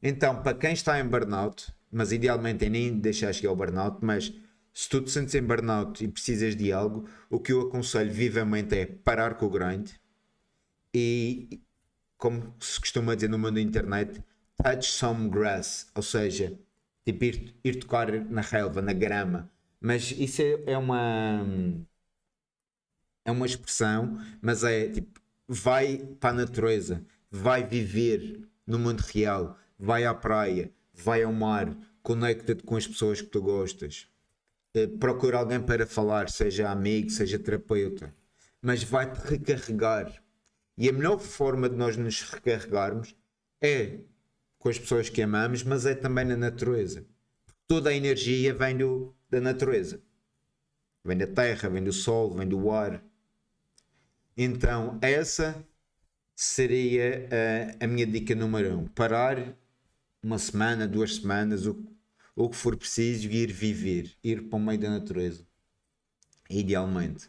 Então, para quem está em burnout, mas idealmente é nem deixar chegar ao burnout, mas se tu te sentes em burnout e precisas de algo, o que eu aconselho vivamente é parar com o grind e, como se costuma dizer no mundo da internet, touch some grass, ou seja, tipo ir tocar na relva, na grama. Mas isso é uma expressão, mas é tipo, vai para a natureza, vai viver no mundo real, vai à praia, vai ao mar, conecta-te com as pessoas que tu gostas. Procura alguém para falar, seja amigo, seja terapeuta, mas vai-te recarregar. E a melhor forma de nós nos recarregarmos é com as pessoas que amamos, mas é também na natureza. Toda a energia vem da natureza. Vem da terra, vem do sol, vem do ar. Então, essa seria a minha dica número 1. Parar uma semana, 2 semanas, o que for preciso e ir viver. Ir para o meio da natureza. Idealmente.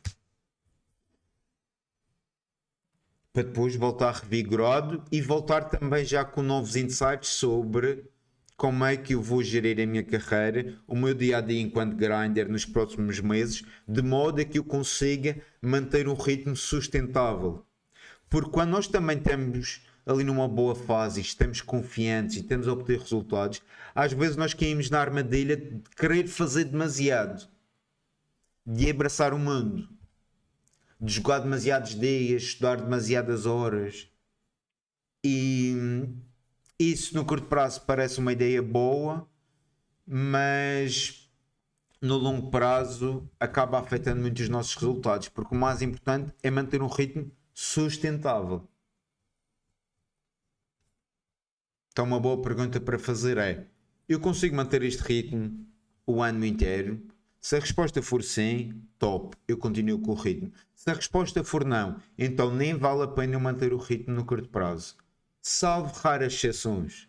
Para depois voltar revigorado e voltar também já com novos insights sobre como é que eu vou gerir a minha carreira, o meu dia a dia enquanto grinder nos próximos meses, de modo a que eu consiga manter um ritmo sustentável. Porque quando nós também estamos ali numa boa fase e estamos confiantes e estamos a obter resultados, às vezes nós caímos na armadilha de querer fazer demasiado, de abraçar o mundo. de jogar demasiados dias, estudar demasiadas horas. E isso no curto prazo parece uma ideia boa, mas no longo prazo acaba afetando muito os nossos resultados, porque o mais importante é manter um ritmo sustentável. Então uma boa pergunta para fazer é: eu consigo manter este ritmo o ano inteiro? Se a resposta for sim, top, eu continuo com o ritmo. Se a resposta for não, então nem vale a pena eu manter o ritmo no curto prazo. Salvo raras exceções.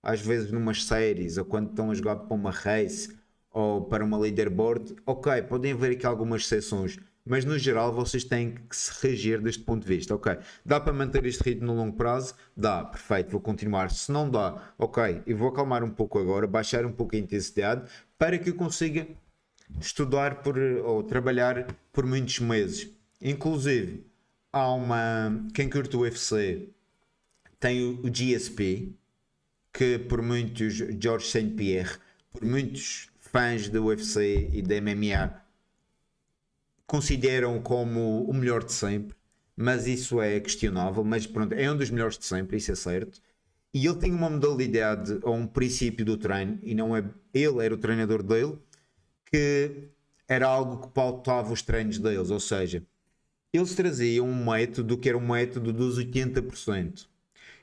Às vezes numas séries, ou quando estão a jogar para uma race, ou para uma leaderboard, ok, podem haver aqui algumas exceções, mas no geral vocês têm que se reger deste ponto de vista. Ok, dá para manter este ritmo no longo prazo? Dá, perfeito, vou continuar. Se não dá, ok, eu vou acalmar um pouco agora, baixar um pouco a intensidade para que eu consiga estudar ou trabalhar por muitos meses. Inclusive, há uma. Quem curte o UFC tem o GSP, que por muitos, George St. Pierre, por muitos fãs do UFC e da MMA consideram como o melhor de sempre, mas isso é questionável, mas pronto, é um dos melhores de sempre, isso é certo. E ele tem uma modalidade ou um princípio do treino, e não é ele, era o treinador dele, que era algo que pautava os treinos deles, ou seja, eles traziam um método que era um método dos 80%.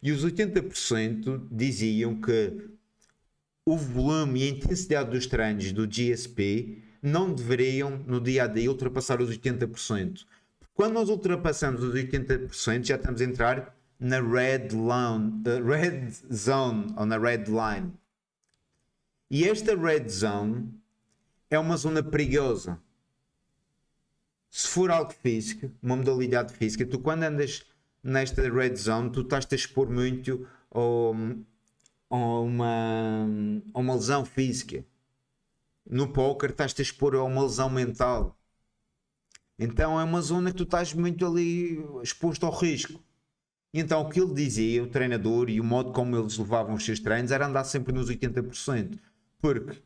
E os 80% diziam que o volume e a intensidade dos treinos do GSP não deveriam, no dia a dia, ultrapassar os 80%. Quando nós ultrapassamos os 80%, já estamos a entrar na red zone ou na red line. E esta red zone é uma zona perigosa. Se for algo físico, uma modalidade física, tu quando andas nesta red zone, tu estás-te a expor muito a uma lesão física. No póquer estás-te a expor a uma lesão mental. Então é uma zona que tu estás muito ali exposto ao risco. E então o que ele dizia, o treinador, e o modo como eles levavam os seus treinos era andar sempre nos 80%. Porque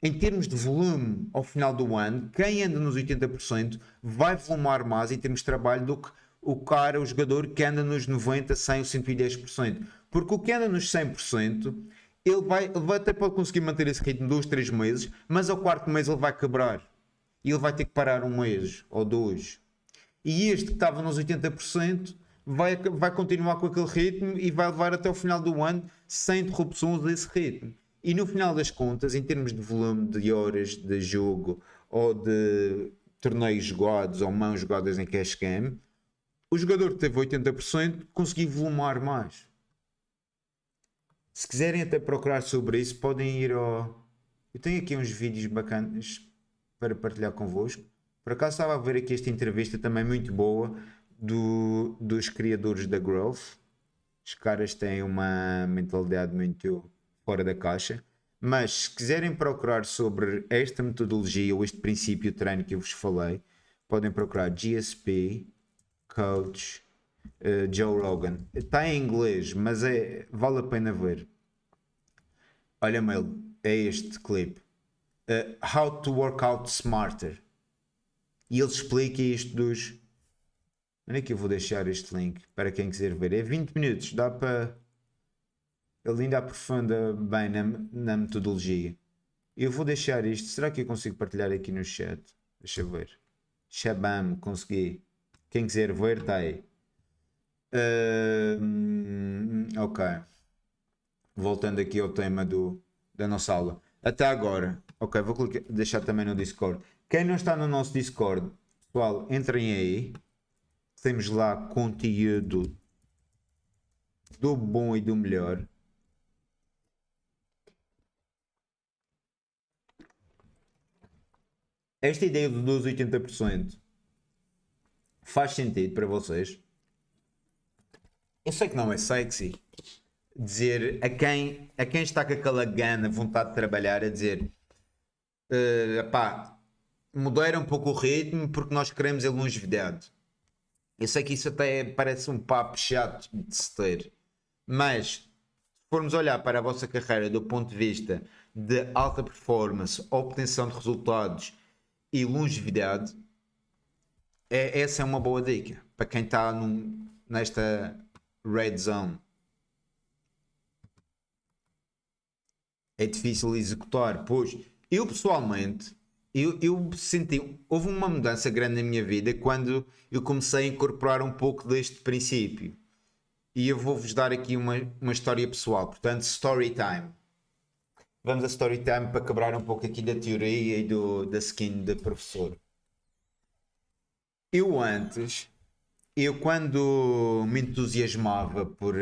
em termos de volume ao final do ano, quem anda nos 80% vai volumar mais em termos de trabalho do que o jogador que anda nos 90%, 100% ou 110%. Porque o que anda nos 100%, ele vai até pode conseguir manter esse ritmo 2, 3 meses, mas ao quarto mês ele vai quebrar. E ele vai ter que parar um mês ou dois. E este que estava nos 80% vai continuar com aquele ritmo e vai levar até o final do ano sem interrupções desse ritmo. E no final das contas, em termos de volume de horas de jogo ou de torneios jogados ou mãos jogadas em cash game, o jogador que teve 80% conseguiu volumar mais. Se quiserem até procurar sobre isso, podem ir ao... Eu tenho aqui uns vídeos bacanas para partilhar convosco. Por acaso estava a ver aqui esta entrevista também muito boa dos criadores da Growth. Os caras têm uma mentalidade muito fora da caixa. Mas se quiserem procurar sobre esta metodologia ou este princípio de treino que eu vos falei, podem procurar GSP, Coach, Joe Rogan. Está em inglês, mas vale a pena ver. Olha, Mel, é este clipe. How to Work Out Smarter. E ele explica isto dos... Onde é que eu vou deixar este link para quem quiser ver? É 20 minutos, dá para... Ele ainda aprofunda bem na metodologia. Eu vou deixar isto. Será que eu consigo partilhar aqui no chat? Deixa eu ver. Shabam, consegui. Quem quiser ver, está aí. Ok. Voltando aqui ao tema da nossa aula. Até agora. Ok, vou deixar também no Discord. Quem não está no nosso Discord, pessoal, entrem aí. Temos lá conteúdo do bom e do melhor. Esta ideia dos 80% faz sentido para vocês? Eu sei que não é sexy dizer a quem está com aquela gana, vontade de trabalhar, a dizer pá, modera um pouco o ritmo porque nós queremos a longevidade. Eu sei que isso até parece um papo chato de se ter, mas se formos olhar para a vossa carreira do ponto de vista de alta performance, obtenção de resultados e longevidade, essa é uma boa dica para quem está nesta red zone. É difícil executar, pois eu pessoalmente eu senti, houve uma mudança grande na minha vida quando eu comecei a incorporar um pouco deste princípio. E eu vou-vos dar aqui uma história pessoal, portanto, story time. Vamos a story time para quebrar um pouco aqui da teoria e da skin do professor. Eu antes, eu quando me entusiasmava por,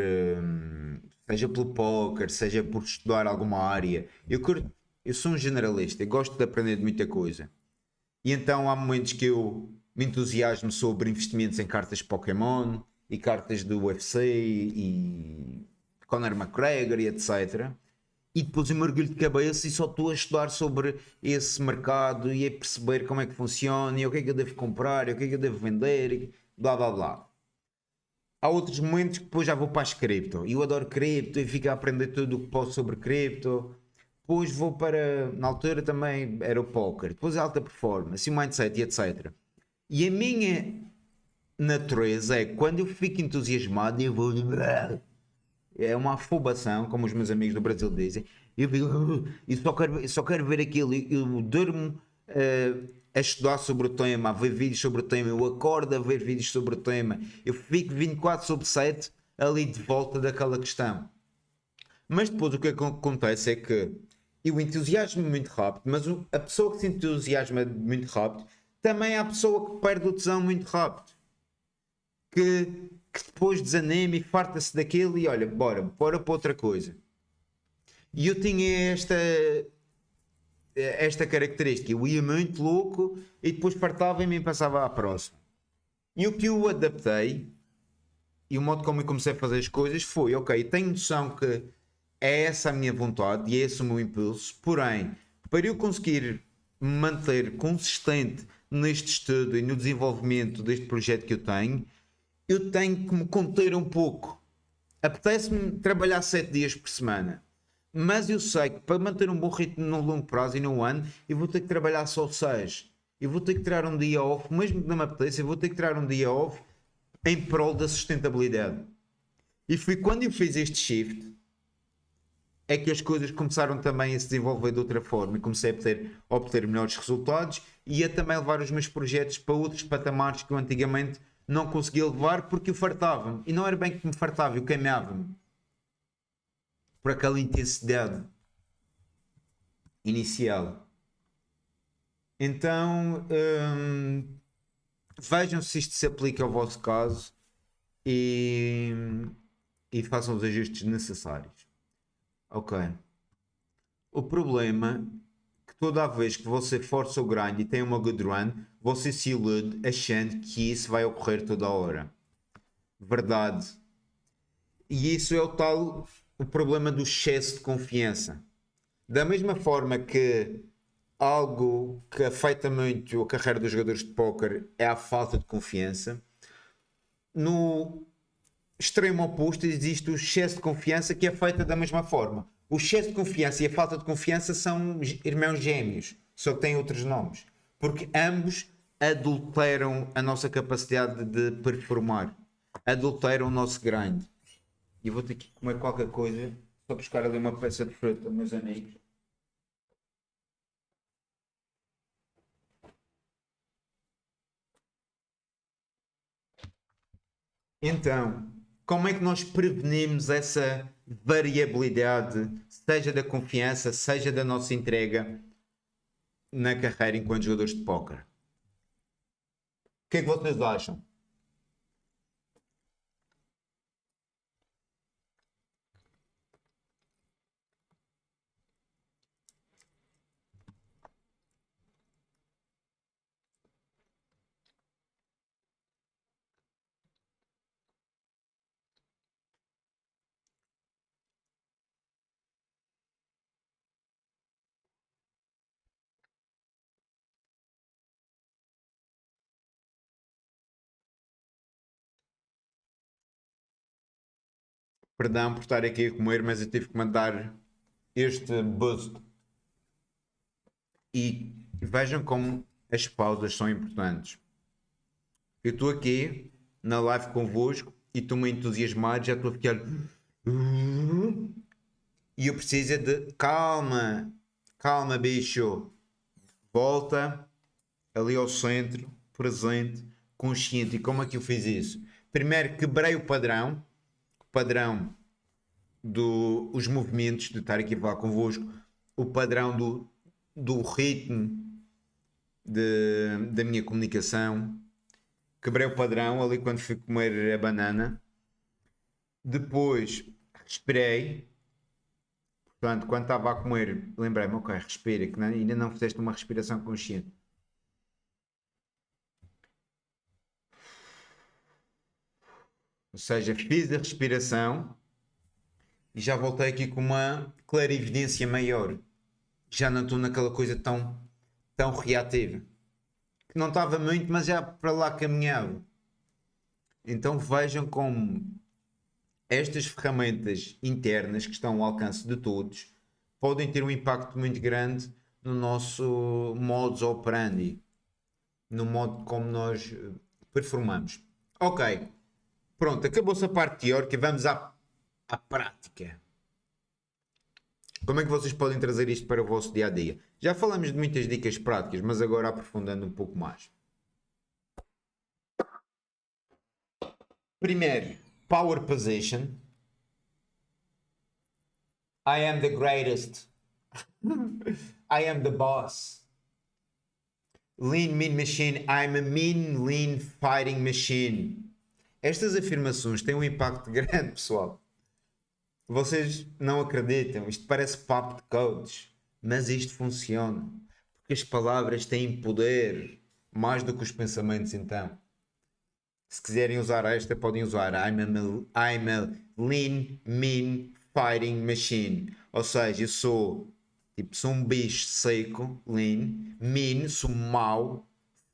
seja pelo póquer, seja por estudar alguma área, eu sou um generalista, eu gosto de aprender de muita coisa. E então há momentos que eu me entusiasmo sobre investimentos em cartas Pokémon e cartas do UFC e Conor McGregor e etc. E depois eu mergulho de cabeça e só estou a estudar sobre esse mercado e a perceber como é que funciona e o que é que eu devo comprar e o que é que eu devo vender e blá blá blá. Há outros momentos que depois já vou para as cripto. Eu adoro cripto e fico a aprender tudo o que posso sobre cripto. Depois vou para. Na altura também era o poker. Depois a alta performance e o mindset e etc. E a minha natureza é quando eu fico entusiasmado eu vou. É uma afobação, como os meus amigos do Brasil dizem. Eu fico. E só quero ver aquilo. Eu durmo a estudar sobre o tema, a ver vídeos sobre o tema. Eu acordo a ver vídeos sobre o tema. Eu fico 24/7 ali de volta daquela questão. Mas depois o que acontece é que eu entusiasmo muito rápido, mas a pessoa que se entusiasma muito rápido também é a pessoa que perde o tesão muito rápido. Que depois desanima e farta-se daquilo e olha, bora para outra coisa. E eu tinha esta característica, eu ia muito louco e depois fartava-me e passava à próxima. E o que eu adaptei e o modo como eu comecei a fazer as coisas foi, ok, tenho noção que é essa a minha vontade e é esse o meu impulso, porém, para eu conseguir me manter consistente neste estudo e no desenvolvimento deste projeto que eu tenho que me conter um pouco. Apetece-me trabalhar 7 dias por semana, mas eu sei que para manter um bom ritmo no longo prazo e no ano, eu vou ter que trabalhar só 6. Eu vou ter que tirar um dia off, mesmo que não me apeteça, eu vou ter que tirar um dia off em prol da sustentabilidade. E foi quando eu fiz este shift é que as coisas começaram também a se desenvolver de outra forma e comecei a obter melhores resultados e a também levar os meus projetos para outros patamares que eu antigamente não conseguia levar porque eu fartava-me. E não era bem que me fartava, eu queimava-me por aquela intensidade inicial. Então, vejam se isto se aplica ao vosso caso e, e façam os ajustes necessários. Ok. O problema é que toda a vez que você força o grind e tem uma good run, você se ilude achando que isso vai ocorrer toda a hora. Verdade. E isso é o problema do excesso de confiança. Da mesma forma que algo que afeta muito a carreira dos jogadores de póquer é a falta de confiança, no extremo oposto existe o excesso de confiança que é feita da mesma forma. O excesso de confiança e a falta de confiança são irmãos gêmeos, só que têm outros nomes. Porque ambos adulteram a nossa capacidade de performar. Adulteram o nosso grind. E vou ter que comer qualquer coisa só buscar ali uma peça de fruta, meus amigos. Então, como é que nós prevenimos essa variabilidade, seja da confiança, seja da nossa entrega na carreira enquanto jogadores de póquer? O que é que vocês acham? Perdão por estar aqui a comer, mas eu tive que mandar este boost. E vejam como as pausas são importantes. Eu estou aqui na live convosco e estou-me a entusiasmar, já estou a ficar. E eu preciso é de calma, calma, bicho. Volta ali ao centro, presente, consciente. E como é que eu fiz isso? Primeiro quebrei o padrão dos movimentos, de estar aqui a falar convosco, o padrão do ritmo da minha comunicação. Quebrei o padrão ali quando fui comer a banana. Depois respirei. Portanto, quando estava a comer, lembrei-me, ok, respira, que ainda não fizeste uma respiração consciente. Ou seja, fiz a respiração e já voltei aqui com uma clarividência maior. Já não estou naquela coisa tão reativa. Que não estava muito, mas já para lá caminhava. Então vejam como estas ferramentas internas que estão ao alcance de todos podem ter um impacto muito grande no nosso modus operandi, no modo como nós performamos. Ok, pronto, acabou-se a parte teórica, vamos à prática. Como é que vocês podem trazer isto para o vosso dia a dia? Já falamos de muitas dicas práticas, mas agora aprofundando um pouco mais. Primeiro, power position. I am the greatest. I am the boss. Lean mean machine. I'm a mean lean fighting machine. Estas afirmações têm um impacto grande, pessoal. Vocês não acreditam, isto parece papo de coach, mas isto funciona. Porque as palavras têm poder, mais do que os pensamentos, então. Se quiserem usar esta, podem usar I'm a lean, mean, fighting machine. Ou seja, eu sou um bicho seco, lean, mean, sou mau,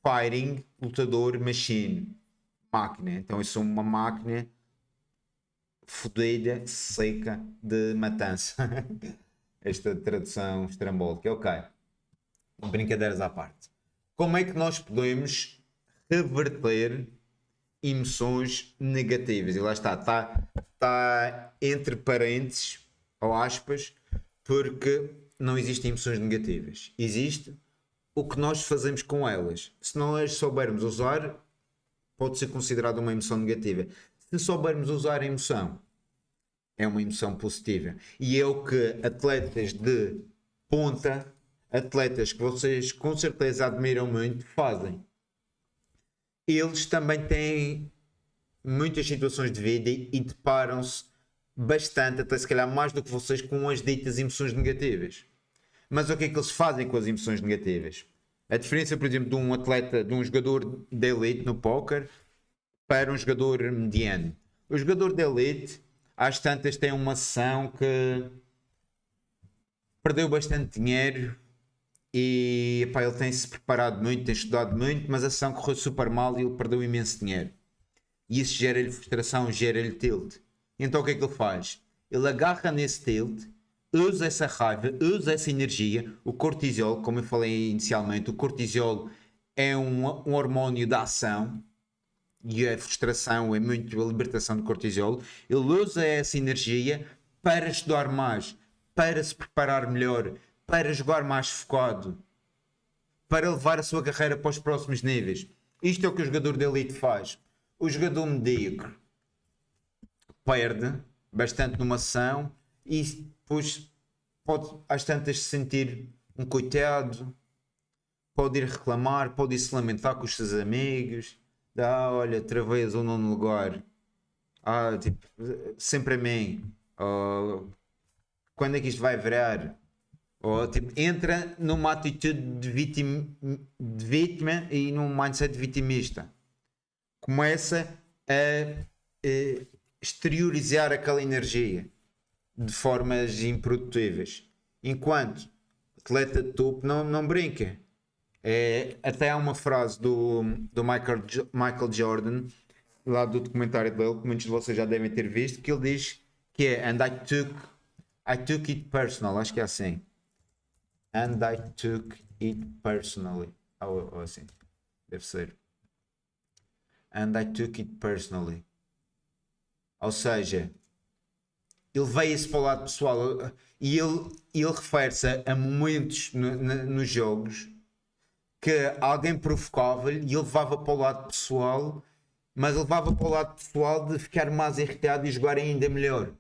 fighting, lutador, machine, máquina. Então eu sou uma máquina fodida, seca, de matança. Esta tradução estrambólica. Ok. Brincadeiras à parte. Como é que nós podemos reverter emoções negativas? E lá está entre parênteses ou aspas, porque não existem emoções negativas. Existe o que nós fazemos com elas. Se não as soubermos usar, pode ser considerado uma emoção negativa. Se soubermos usar a emoção, é uma emoção positiva. E é o que atletas de ponta, atletas que vocês com certeza admiram muito, fazem. Eles também têm muitas situações de vida e deparam-se bastante, até se calhar mais do que vocês, com as ditas emoções negativas. Mas o que é que eles fazem com as emoções negativas? A diferença, por exemplo, de um atleta, de um jogador de elite no póquer para um jogador mediano. O jogador de elite, às tantas, tem uma sessão que perdeu bastante dinheiro e epá, ele tem-se preparado muito, tem estudado muito, mas a sessão correu super mal e ele perdeu imenso dinheiro. E isso gera-lhe frustração, gera-lhe tilt. Então o que é que ele faz? Ele agarra nesse tilt, usa essa raiva, usa essa energia, o cortisol, como eu falei inicialmente, o cortisol é um hormónio da ação e a frustração é muito a libertação de cortisol. Ele usa essa energia para estudar mais, para se preparar melhor, para jogar mais focado, para levar a sua carreira para os próximos níveis. Isto é o que o jogador de elite faz. O jogador medíocre perde bastante numa sessão e depois pode às tantas se sentir um coitado, pode ir reclamar, pode ir se lamentar com os seus amigos. Olha, travei o nono lugar. Tipo, sempre a mim. Quando é que isto vai virar? Tipo, entra numa atitude de vítima e num mindset vitimista. Começa a exteriorizar aquela energia de formas improdutivas. Enquanto atleta de topo não brinca. Até há uma frase do Michael Jordan, lá do documentário dele, que muitos de vocês já devem ter visto, que ele diz que é And I took it personal, acho que é assim. And I took it personally. Ou assim, deve ser. and I took it personally. Ou seja, ele veio-se para o lado pessoal e ele refere-se a momentos nos jogos que alguém provocava-lhe e ele levava para o lado pessoal, mas ele levava para o lado pessoal de ficar mais irritado e jogar ainda melhor.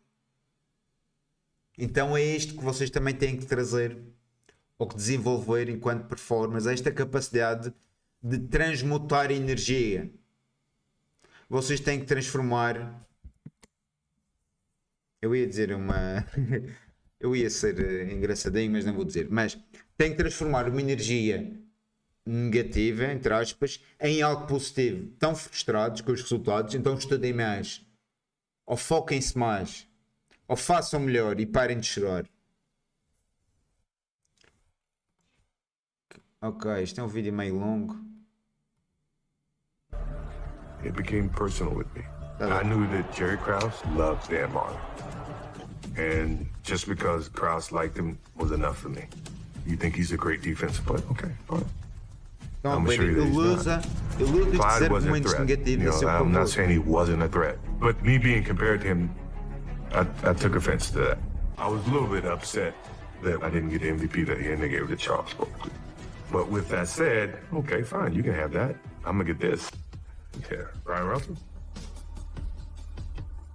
Então é isto que vocês também têm que trazer ou que desenvolver enquanto performers, esta capacidade de transmutar energia. Vocês têm que transformar. Eu ia dizer uma. Eu ia ser engraçadinho, mas não vou dizer. Mas têm que transformar uma energia negativa, entre aspas, em algo positivo. Estão frustrados com os resultados, então estudem mais. Ou foquem-se mais. Ou façam melhor e parem de chorar. Ok, isto é um vídeo meio longo. It became personal with me. I knew that Jerry Krause loved Dan Marlin. And just because Krause liked him was enough for me. You think he's a great defensive player? Okay, fine. Não, ele usa de dizer momentos negativos. I'm not saying he wasn't a threat, but me being compared to him, I took offense to that. I was a little bit upset that I didn't get the MVP that he and they gave it to Charles Barkley. But with that said, okay, fine, you can have that. I'm gonna get this. Yeah, Brian Russell.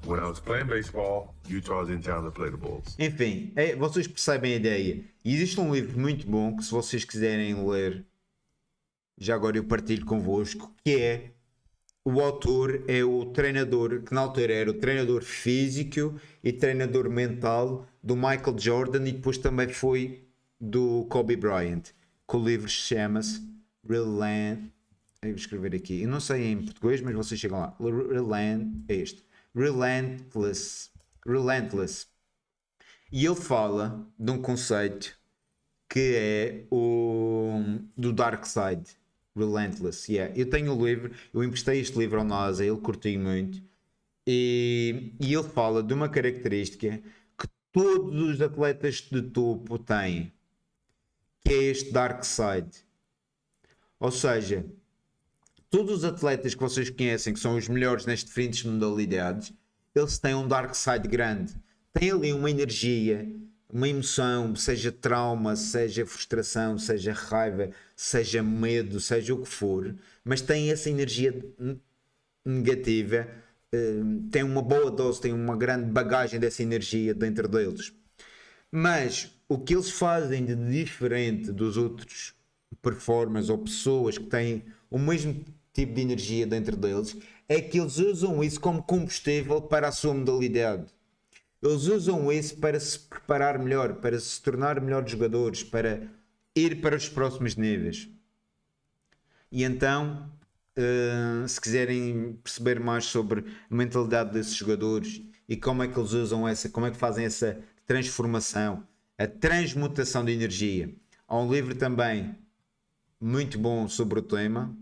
When I was playing baseball, Utah was in town to play the Bulls. Enfim, vocês percebem a ideia. E existe um livro muito bom que, se vocês quiserem ler, já agora eu partilho convosco, que é, o autor é o treinador, que na altura era o treinador físico e treinador mental do Michael Jordan e depois também foi do Kobe Bryant, que o livro chama-se Relentless. Eu vou escrever aqui, eu não sei em português, mas vocês chegam lá. Relentless. E ele fala de um conceito que é o do Dark Side. Relentless, yeah. Eu tenho o livro, eu emprestei este livro ao NASA, ele curtiu muito. E ele fala de uma característica que todos os atletas de topo têm, que é este Dark Side. Ou seja, todos os atletas que vocês conhecem, que são os melhores nas diferentes modalidades, eles têm um Dark Side grande. Tem ali uma energia, uma emoção, seja trauma, seja frustração, seja raiva, seja medo, seja o que for, mas tem essa energia negativa, tem uma boa dose, tem uma grande bagagem dessa energia dentro deles. Mas o que eles fazem de diferente dos outros performers ou pessoas que têm o mesmo tipo de energia dentro deles é que eles usam isso como combustível para a sua modalidade. Eles usam isso para se preparar melhor, para se tornar melhores jogadores, para ir para os próximos níveis. E então, se quiserem perceber mais sobre a mentalidade desses jogadores e como é que eles usam como é que fazem essa transformação, a transmutação de energia, há um livro também muito bom sobre o tema,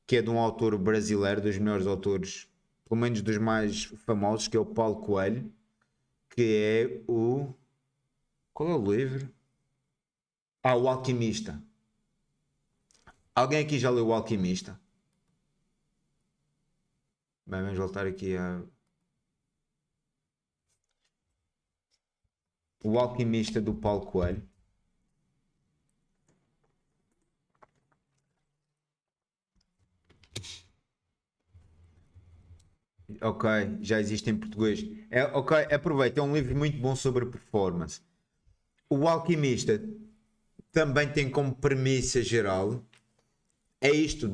que é de um autor brasileiro, dos melhores autores, pelo menos dos mais famosos, que é o Paulo Coelho, que é o... Qual é o livro? O Alquimista. Alguém aqui já leu O Alquimista? Bem, vamos voltar aqui a... O Alquimista, do Paulo Coelho. Ok, já existe em português. Ok, aproveita, é um livro muito bom sobre performance. O Alquimista também tem como premissa geral, é isto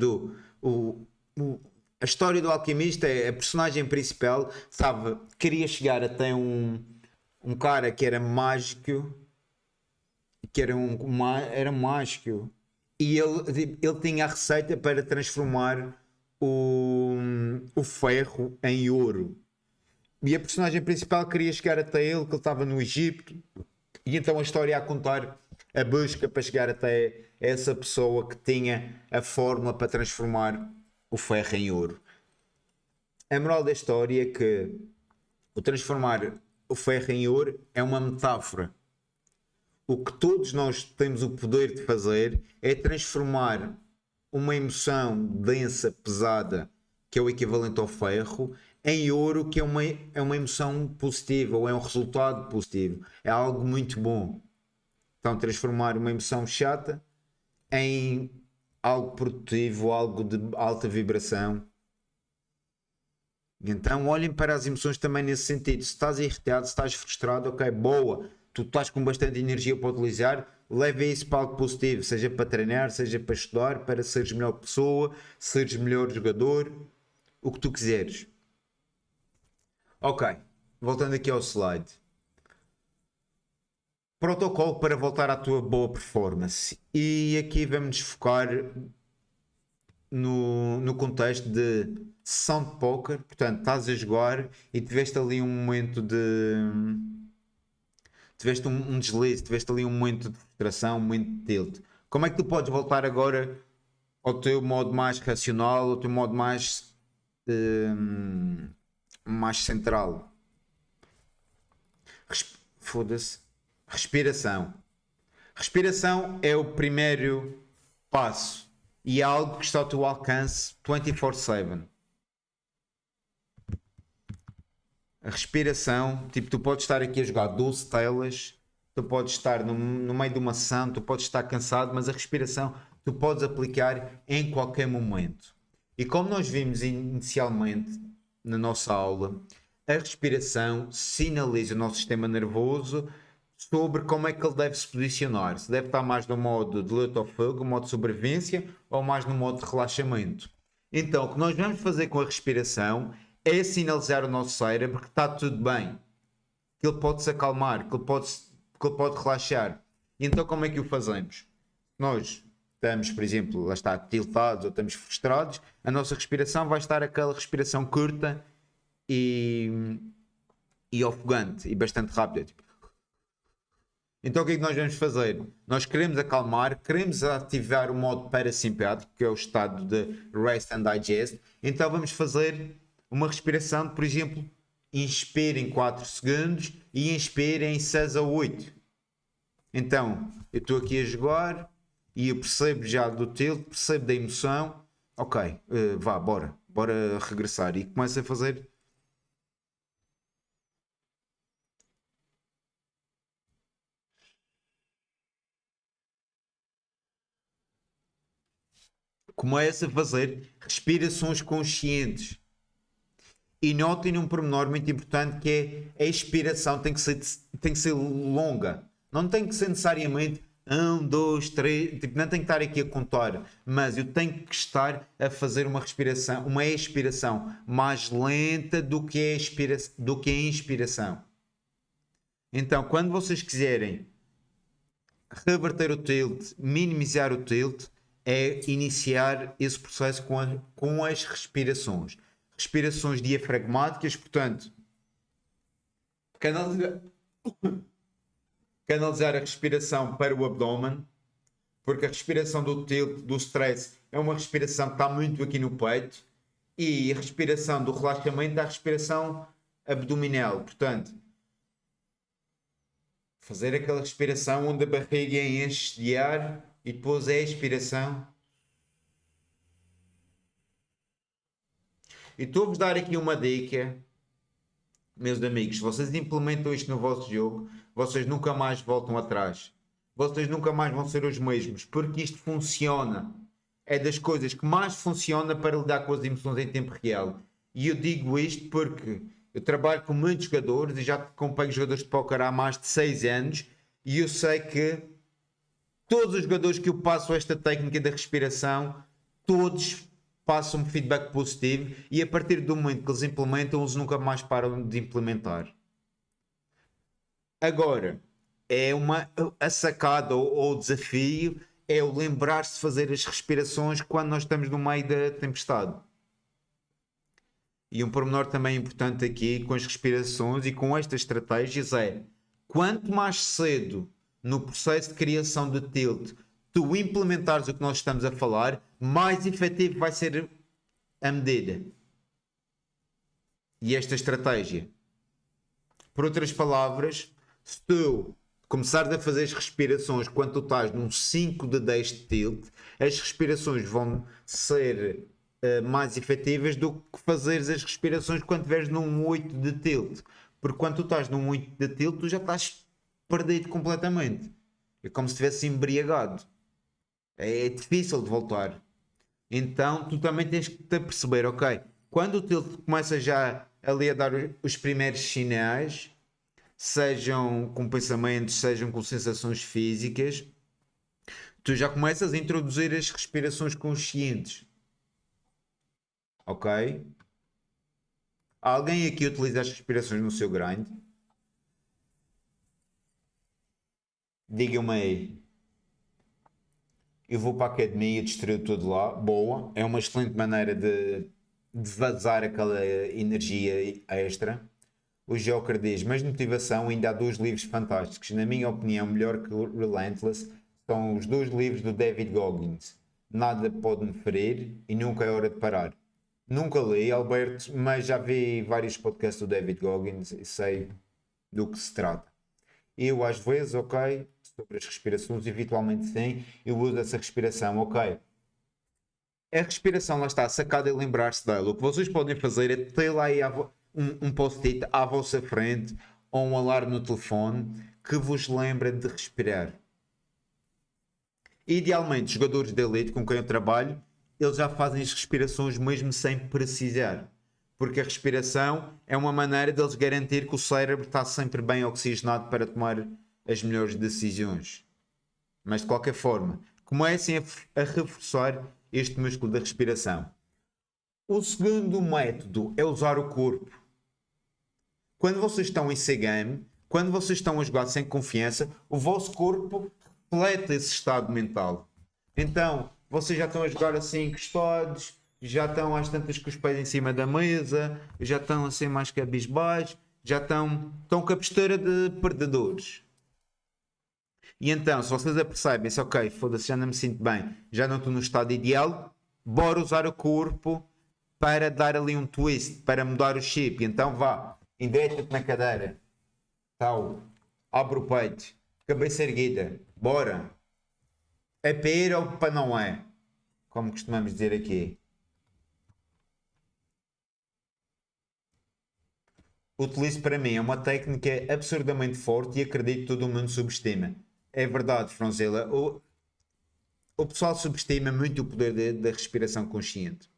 a história do alquimista, é a personagem principal, sabe, queria chegar até um cara que era mágico, que era mágico, e ele tinha a receita para transformar o ferro em ouro. E a personagem principal queria chegar até ele, que ele estava no Egito, e então a história a contar a busca para chegar até essa pessoa que tinha a fórmula para transformar o ferro em ouro. A moral da história é que o transformar o ferro em ouro é uma metáfora. O que todos nós temos o poder de fazer é transformar uma emoção densa, pesada, que é o equivalente ao ferro, em ouro, que é uma emoção positiva, ou é um resultado positivo, é algo muito bom. Então, transformar uma emoção chata em algo produtivo, algo de alta vibração. Então, olhem para as emoções também nesse sentido. Se estás irritado, se estás frustrado, ok, boa, tu estás com bastante energia para utilizar, leva isso para algo positivo, seja para treinar, seja para estudar, para seres melhor pessoa, seres melhor jogador, o que tu quiseres. Ok, voltando aqui ao slide. Protocolo para voltar à tua boa performance. E aqui vamos focar no contexto de sessão de póquer. Portanto, estás a jogar e tiveste ali um momento de... Tiveste um deslize, tiveste ali um momento de frustração, um momento de tilt. Como é que tu podes voltar agora ao teu modo mais racional, ao teu modo mais central? Foda-se. Respiração. Respiração é o primeiro passo e é algo que está ao teu alcance 24/7. A respiração, tipo, tu podes estar aqui a jogar 12 telas, tu podes estar no meio de uma ação, tu podes estar cansado, mas a respiração tu podes aplicar em qualquer momento. E como nós vimos inicialmente na nossa aula, a respiração sinaliza o nosso sistema nervoso sobre como é que ele deve se posicionar. Se deve estar mais no modo de luta ou fogo, modo de sobrevivência, ou mais no modo de relaxamento. Então, o que nós vamos fazer com a respiração é sinalizar ao nosso cérebro que está tudo bem, que ele pode se acalmar, que ele pode relaxar. E então, como é que o fazemos? Nós estamos, por exemplo, lá está, tiltados ou estamos frustrados, a nossa respiração vai estar aquela respiração curta e ofegante e bastante rápida. Tipo. Então o que é que nós vamos fazer? Nós queremos acalmar, queremos ativar o modo parasimpático, que é o estado de rest and digest. Então vamos fazer uma respiração de, por exemplo, inspire em 4 segundos e inspire em 6 a 8. Então, eu estou aqui a jogar e eu percebo já do tilt, percebo da emoção. Ok, bora regressar. E começo a fazer... Começa a fazer respirações conscientes. E notem um pormenor muito importante que é a expiração tem que ser longa. Não tem que ser necessariamente 1, 2, 3, tipo, não tenho que estar aqui a contar, mas eu tenho que estar a fazer uma expiração mais lenta do que a inspiração. Então, quando vocês quiserem reverter o tilt, minimizar o tilt, é iniciar esse processo com as respirações. Respirações diafragmáticas, portanto, canalizar a respiração para o abdômen, porque a respiração do tilt, do stress, é uma respiração que está muito aqui no peito, e a respiração do relaxamento é a respiração abdominal, portanto, fazer aquela respiração onde a barriga enche de ar e depois é a expiração. E estou-vos a dar aqui uma dica, meus amigos, se vocês implementam isto no vosso jogo, vocês nunca mais voltam atrás. Vocês nunca mais vão ser os mesmos, porque isto funciona. É das coisas que mais funciona para lidar com as emoções em tempo real. E eu digo isto porque eu trabalho com muitos jogadores e já acompanho jogadores de póquer há mais de 6 anos e eu sei que todos os jogadores que eu passo esta técnica da respiração, todos passam feedback positivo e a partir do momento que eles implementam, eles nunca mais param de implementar. Agora, a sacada ou o desafio é o lembrar-se de fazer as respirações quando nós estamos no meio da tempestade. E um pormenor também importante aqui com as respirações e com estas estratégias é, quanto mais cedo no processo de criação de tilt tu implementares o que nós estamos a falar, mais efetivo vai ser a medida. E esta estratégia. Por outras palavras, se tu começares a fazer as respirações quando tu estás num 5 de 10 de tilt, as respirações vão ser mais efetivas do que fazeres as respirações quando estiveres num 8 de tilt. Porque quando tu estás num 8 de tilt, tu já estás perdido completamente. É como se estivesse embriagado. É difícil de voltar. Então tu também tens que te perceber, ok, quando o tilt começa já ali a dar os primeiros sinais, sejam com pensamentos, sejam com sensações físicas, tu já começas a introduzir as respirações conscientes. Ok? Alguém aqui utiliza as respirações no seu grind? Digam-me aí. Eu vou para a academia, distraio tudo lá. Boa. É uma excelente maneira de vazar aquela energia extra. O Joker diz, mas de motivação ainda há 2 livros fantásticos. Na minha opinião, melhor que o Relentless são os 2 livros do David Goggins. Nada pode me ferir e nunca é hora de parar. Nunca li, Alberto, mas já vi vários podcasts do David Goggins e sei do que se trata. Eu às vezes, ok, sobre as respirações, eventualmente sim, eu uso essa respiração, ok. A respiração lá está, sacada e lembrar-se dela. O que vocês podem fazer é ter lá aí um post-it à vossa frente ou um alarme no telefone que vos lembra de respirar. Idealmente, jogadores de elite com quem eu trabalho, eles já fazem as respirações mesmo sem precisar. Porque a respiração é uma maneira deles garantir que o cérebro está sempre bem oxigenado para tomar as melhores decisões. Mas de qualquer forma, comecem a reforçar este músculo da respiração. O segundo método é usar o corpo. Quando vocês estão em C-Game, quando vocês estão a jogar sem confiança, o vosso corpo reflete esse estado mental. Então, vocês já estão a jogar assim encostados, já estão às tantas com os pés em cima da mesa, já estão assim mais cabisbaixos, já estão com a postura de perdedores. E então, se vocês apercebem-se, ok, foda-se, já não me sinto bem, já não estou no estado ideal, bora usar o corpo para dar ali um twist, para mudar o chip. E então vá, endireita-te na cadeira, tal, abre o peito, cabeça erguida, bora. É para ir ou para não é? Como costumamos dizer aqui. Utilizo para mim, é uma técnica absurdamente forte e acredito que todo mundo subestima. É verdade, Franzela. O pessoal subestima muito o poder da respiração consciente.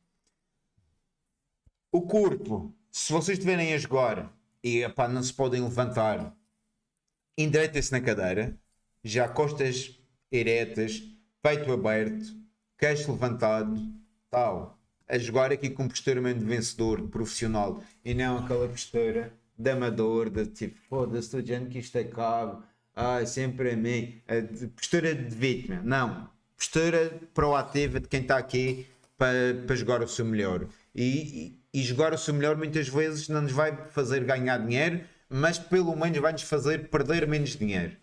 O corpo, se vocês estiverem a jogar e epá, não se podem levantar, endireitem-se na cadeira, já costas eretas, peito aberto, queixo levantado, tal. A jogar aqui com postura mesmo de vencedor, de profissional, e não aquela postura de amador, de tipo, foda-se, estou dizendo que isto acaba, ai, sempre a mim. Postura de vítima, não. Postura proativa de quem está aqui para jogar o seu melhor. E jogar o seu melhor muitas vezes não nos vai fazer ganhar dinheiro, mas pelo menos vai nos fazer perder menos dinheiro.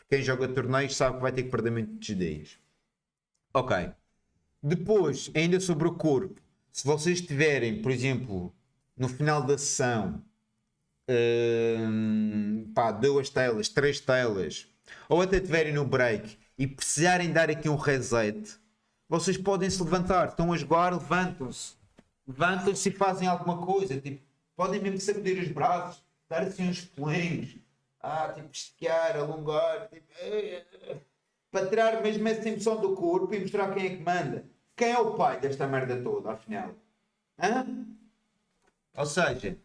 Quem joga torneios sabe que vai ter que perder muitos dias. Ok. Depois, ainda sobre o corpo, se vocês tiverem, por exemplo, no final da sessão, 2 telas, 3 telas, ou até tiverem no break e precisarem dar aqui um reset, vocês podem se levantar. Estão a jogar, levantam-se e fazem alguma coisa. Tipo, podem mesmo sacudir os braços, dar assim uns pulinhos, tipo, esticar, alongar, tipo, para tirar mesmo essa emoção do corpo e mostrar quem é que manda. Quem é o pai desta merda toda, afinal? Ou seja,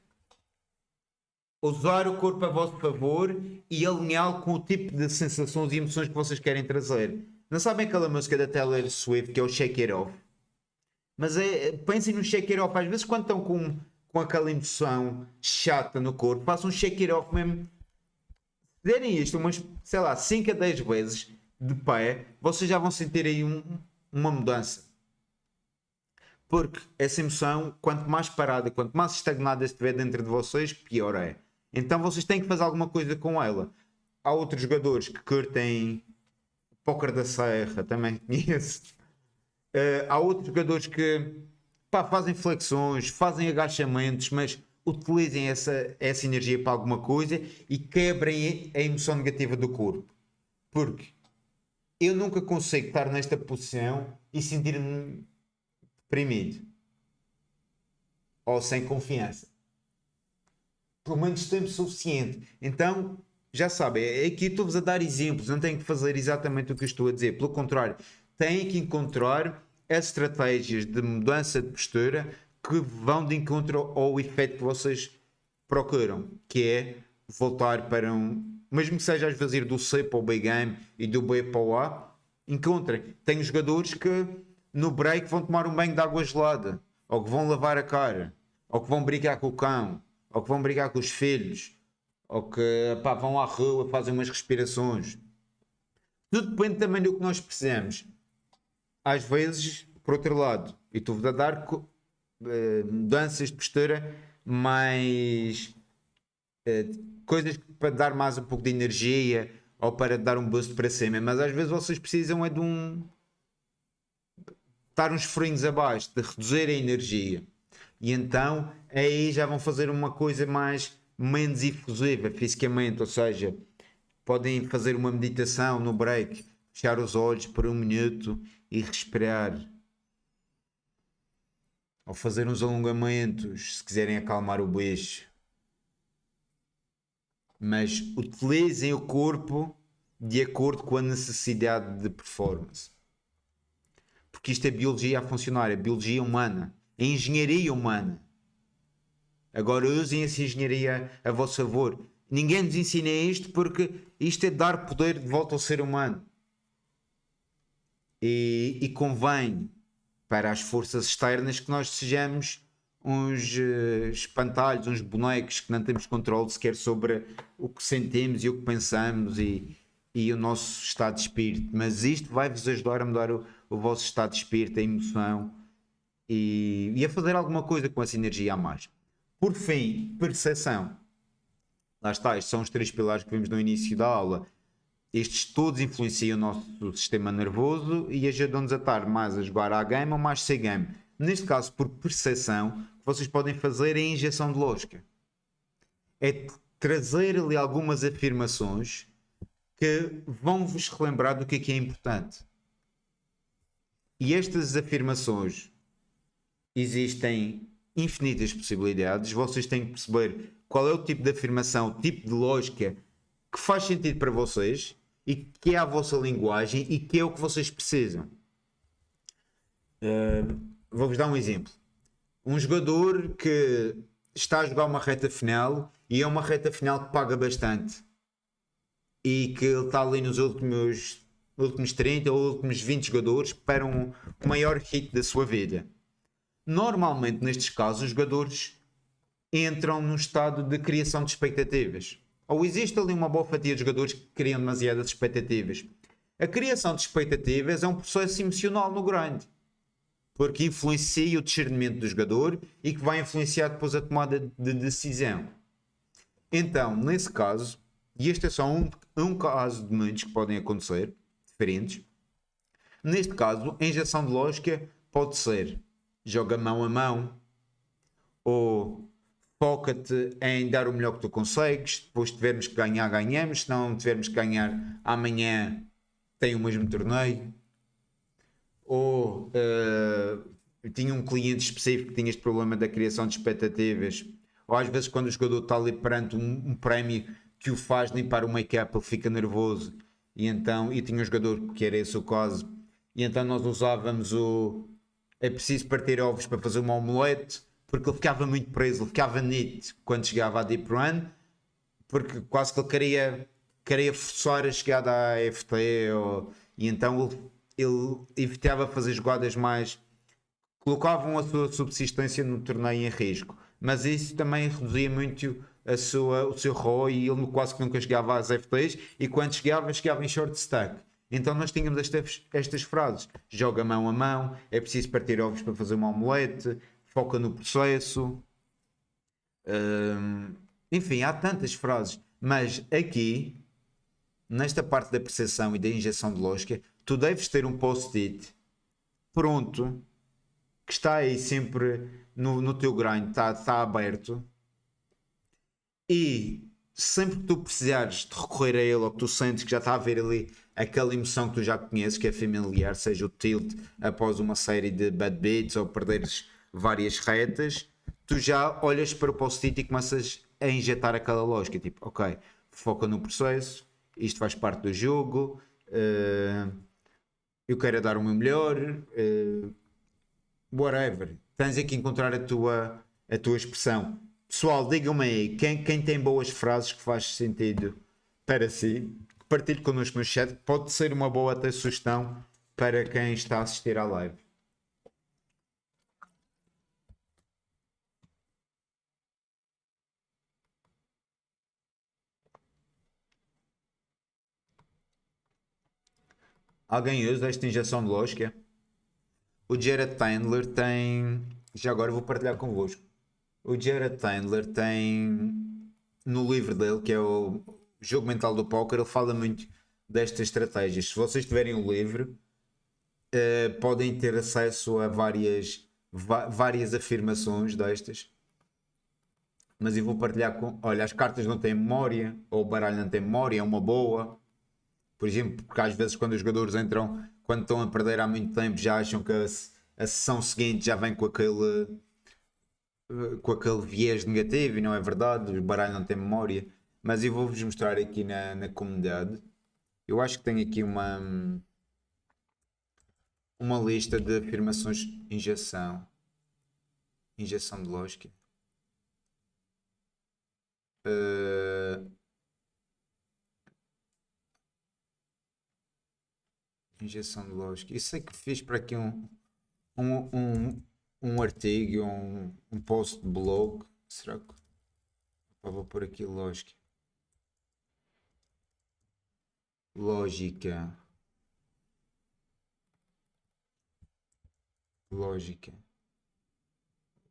usar o corpo a vosso favor e alinhá-lo com o tipo de sensações e emoções que vocês querem trazer. Não sabem aquela música da Taylor Swift que é o Shake It Off? Mas pensem no Shake It Off. Às vezes quando estão com aquela emoção chata no corpo, façam um Shake It Off mesmo. Se derem isto umas, sei lá, 5 a 10 vezes de pé, vocês já vão sentir aí uma mudança. Porque essa emoção, quanto mais parada, quanto mais estagnada estiver dentro de vocês, pior é. Então vocês têm que fazer alguma coisa com ela. Há outros jogadores que curtem póquer da serra, também conheço. Há outros jogadores que fazem flexões, fazem agachamentos, mas utilizem essa energia para alguma coisa e quebrem a emoção negativa do corpo. Porque eu nunca consigo estar nesta posição e sentir-me deprimido ou sem confiança. Pelo menos tempo suficiente. Então, já sabem, aqui estou-vos a dar exemplos, não tenho que fazer exatamente o que eu estou a dizer. Pelo contrário, têm que encontrar as estratégias de mudança de postura que vão de encontro ao efeito que vocês procuram, que é voltar para mesmo que seja às vezes ir do C para o B game e do B para o A, encontrem. Tenho jogadores que no break vão tomar um banho de água gelada, ou que vão lavar a cara, ou que vão brigar com o cão, ou que vão brigar com os filhos, ou que pá, vão à rua, fazem umas respirações. Tudo depende também do que nós precisamos. Às vezes, por outro lado, e estou-vos a dar mudanças de postura mais coisas para dar mais um pouco de energia ou para dar um boost para cima, mas às vezes vocês precisam é de estar uns freins abaixo, de reduzir a energia, e então aí já vão fazer uma coisa menos efusiva fisicamente, ou seja, podem fazer uma meditação no break, fechar os olhos por 1 minuto e respirar, ou fazer uns alongamentos se quiserem acalmar o bicho. Mas utilizem o corpo de acordo com a necessidade de performance, porque isto é biologia a funcionar, é biologia humana, é engenharia humana. Agora usem essa engenharia a vosso favor. Ninguém nos ensina isto, porque isto é dar poder de volta ao ser humano, e convém para as forças externas que nós sejamos uns espantalhos, uns bonecos que não temos controle sequer sobre o que sentimos e o que pensamos e o nosso estado de espírito. Mas isto vai-vos ajudar a mudar o vosso estado de espírito, a emoção, e a fazer alguma coisa com essa energia a mais. Por fim, percepção. Lá está, estes são os 3 pilares que vimos no início da aula. Estes todos influenciam o nosso sistema nervoso e ajudam-nos a estar mais a jogar A game ou mais C game. Neste caso, por percepção, o que vocês podem fazer é a injeção de lógica. É trazer ali algumas afirmações que vão-vos relembrar do que é importante. E estas afirmações, existem infinitas possibilidades. Vocês têm que perceber qual é o tipo de afirmação, o tipo de lógica que faz sentido para vocês e que é a vossa linguagem e que é o que vocês precisam. Vou-vos dar um exemplo. Um jogador que está a jogar uma reta final e é uma reta final que paga bastante e que ele está ali nos últimos 30 ou últimos 20 jogadores para um maior hit da sua vida. Normalmente, nestes casos, os jogadores entram num estado de criação de expectativas. Ou existe ali uma boa fatia de jogadores que criam demasiadas expectativas. A criação de expectativas é um processo emocional no grind, porque influencia o discernimento do jogador e que vai influenciar depois a tomada de decisão. Então, nesse caso, e este é só um caso de muitos que podem acontecer, diferentes, neste caso, a injeção de lógica pode ser: joga mão a mão, ou foca-te em dar o melhor que tu consegues, depois se tivermos que ganhar, ganhamos, se não tivermos que ganhar, amanhã tem o mesmo torneio. Ou tinha um cliente específico que tinha este problema da criação de expectativas, ou às vezes quando o jogador está ali perante um prémio que o faz limpar o make-up, ele fica nervoso, e tinha um jogador que era esse o caso, e então nós usávamos é preciso partir ovos para fazer uma omelete, porque ele ficava muito preso, ele ficava neat quando chegava à Deep Run, porque quase que ele queria forçar a chegada à FT, e então ele evitava fazer jogadas mais, colocavam a sua subsistência no torneio em risco, mas isso também reduzia muito o seu ROI, e ele quase que nunca chegava às FTs, e quando chegava em short stack. Então nós tínhamos estas frases: joga mão a mão, é preciso partir ovos para fazer uma omelete, foca no processo. Enfim, há tantas frases, mas aqui, nesta parte da percepção e da injeção de lógica, tu deves ter um post-it pronto, que está aí sempre no teu grind, está aberto, e sempre que tu precisares de recorrer a ele, ou que tu sentes que já está a haver ali aquela emoção que tu já conheces, que é familiar, seja o tilt após uma série de bad beats ou perderes várias retas, tu já olhas para o post-it e começas a injetar aquela lógica, tipo, ok, foca no processo, isto faz parte do jogo, eu quero dar o meu melhor, whatever. Tens aqui que encontrar a tua expressão. Pessoal, digam-me aí, quem tem boas frases que faz sentido para si, partilhe connosco no chat, pode ser uma boa até sugestão para quem está a assistir à live. Alguém usa esta injeção de lógica? O Jared Tandler tem. Já agora vou partilhar convosco. O Jared Tandler tem. No livro dele, que é o Jogo Mental do Póquer, ele fala muito destas estratégias. Se vocês tiverem o livro, podem ter acesso a várias afirmações destas. Mas eu vou partilhar com. Olha, as cartas não têm memória, ou o baralho não tem memória, é uma boa. Por exemplo, porque às vezes quando os jogadores entram, quando estão a perder há muito tempo, já acham que a sessão seguinte já vem com aquele viés negativo, e não é verdade, o baralho não tem memória. Mas eu vou-vos mostrar aqui na comunidade. Eu acho que tenho aqui uma lista de afirmações injeção de lógica. Injeção de lógica. Eu sei que fiz para aqui um artigo, um post de blog. Será que vou pôr aqui lógica? Lógica.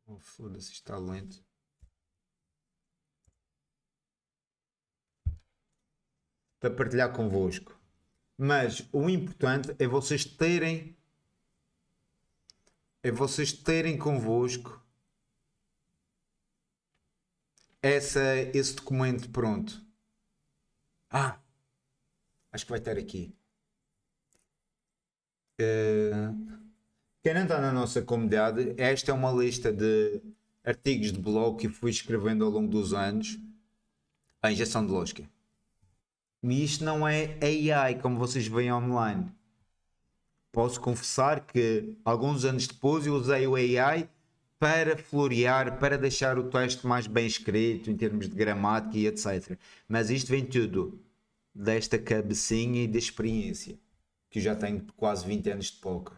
Oh, foda-se, está lento. Para partilhar convosco. Mas o importante é vocês terem convosco esse documento pronto. Acho que vai estar aqui. Quem não está na nossa comunidade, esta é uma lista de artigos de blog que fui escrevendo ao longo dos anos. A injeção de lógica. E isto não é AI como vocês veem online. Posso confessar que alguns anos depois eu usei o AI para florear, para deixar o texto mais bem escrito em termos de gramática e etc. Mas isto vem tudo desta cabecinha e da experiência, que eu já tenho quase 20 anos de poker.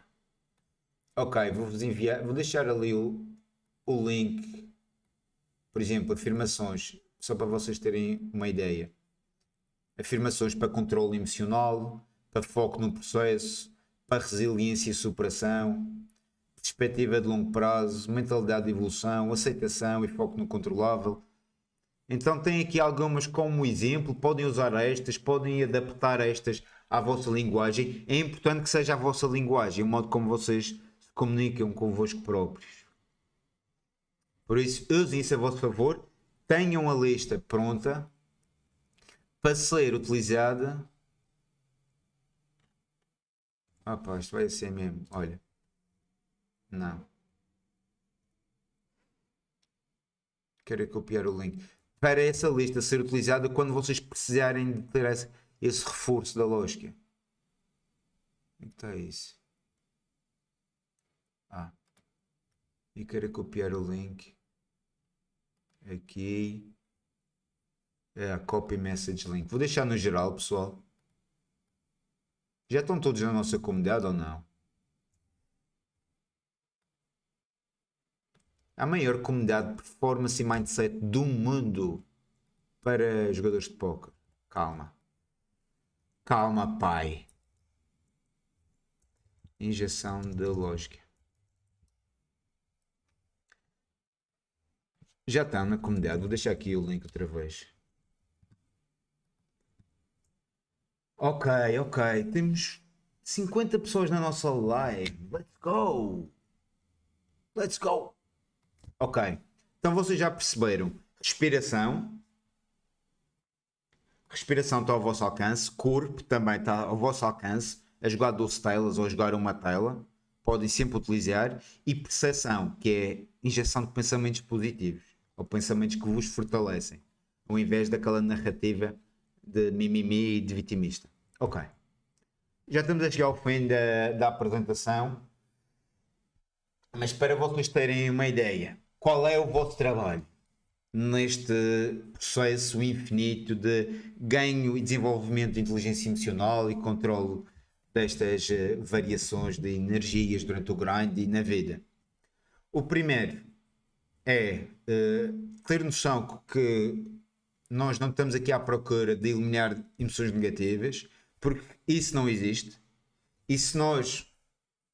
Ok, vou-vos enviar, vou deixar ali o link, por exemplo, afirmações, só para vocês terem uma ideia. Afirmações para controle emocional, para foco no processo, para resiliência e superação, perspectiva de longo prazo, mentalidade de evolução, aceitação e foco no controlável. Então tem aqui algumas como exemplo, podem usar estas, podem adaptar estas à vossa linguagem. É importante que seja a vossa linguagem, o modo como vocês se comunicam convosco próprios. Por isso, usem isso a vosso favor, tenham a lista pronta para ser utilizada. Pá, isto vai ser mesmo, olha. Não. Quero copiar o link. Para essa lista ser utilizada quando vocês precisarem de ter esse reforço da lógica. Onde está isso? E quero copiar o link. Aqui. É a copy message link. Vou deixar no geral, pessoal. Já estão todos na nossa comunidade ou não? A maior comunidade de performance e mindset do mundo para jogadores de poker. Calma. Calma, pai. Injeção de lógica. Já está na comunidade. Vou deixar aqui o link outra vez. Ok. Temos 50 pessoas na nossa live. Let's go. Ok. Então vocês já perceberam. respiração está ao vosso alcance, corpo também está ao vosso alcance, a jogar 12 telas ou a jogar uma tela, podem sempre utilizar, e percepção, que é injeção de pensamentos positivos, ou pensamentos que vos fortalecem, ao invés daquela narrativa de mimimi e de vitimista. Ok. Já estamos a chegar ao fim da apresentação, mas para vocês terem uma ideia, qual é o vosso trabalho neste processo infinito de ganho e desenvolvimento de inteligência emocional e controle destas variações de energias durante o grind e na vida? O primeiro é ter noção que nós não estamos aqui à procura de eliminar emoções negativas, porque isso não existe. E se nós,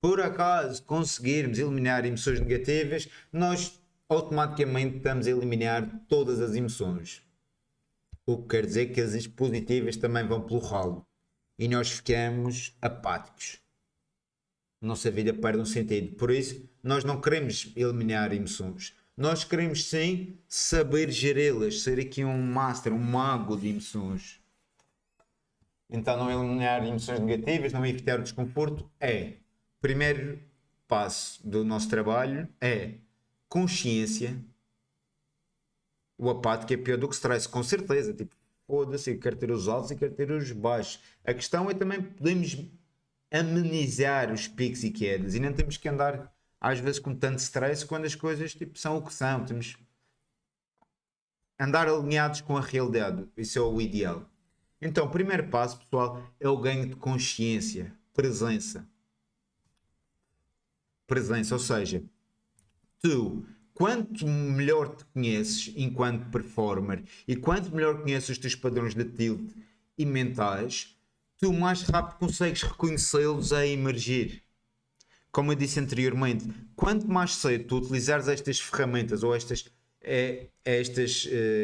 por acaso, conseguirmos eliminar emoções negativas, nós automaticamente estamos a eliminar todas as emoções. O que quer dizer que as positivas também vão pelo ralo. E nós ficamos apáticos. Nossa vida perde um sentido. Por isso, nós não queremos eliminar emoções. Nós queremos sim saber geri-las, ser aqui um master, um mago de emoções. Então, não eliminar emoções negativas, não evitar o desconforto, primeiro passo do nosso trabalho é consciência. O apático é pior do que stress, com certeza. Tipo, foda-se, eu quero ter os altos e quero ter os baixos. A questão é também podemos amenizar os picos e quedas e não temos que andar às vezes com tanto stress quando as coisas tipo, são o que são. Temos andar alinhados com a realidade. Isso é o ideal. Então, o primeiro passo, pessoal, é o ganho de consciência, presença. Presença, ou seja, tu, quanto melhor te conheces enquanto performer e quanto melhor conheces os teus padrões de tilt e mentais, tu mais rápido consegues reconhecê-los a emergir. Como eu disse anteriormente, quanto mais cedo tu utilizares estas ferramentas ou estas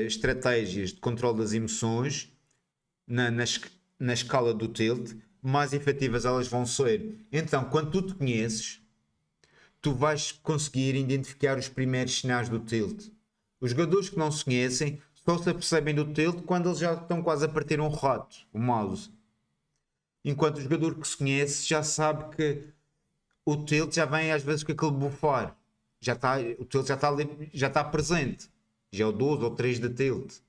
estratégias de controle das emoções na escala do tilt, mais efetivas elas vão ser. Então, quando tu te conheces, tu vais conseguir identificar os primeiros sinais do tilt. Os jogadores que não se conhecem só se apercebem do tilt quando eles já estão quase a partir um rato, o mouse. Enquanto o jogador que se conhece já sabe que o tilt já vem às vezes com aquele bufar. O tilt já está presente. Já é o 12 ou 3 de tilt.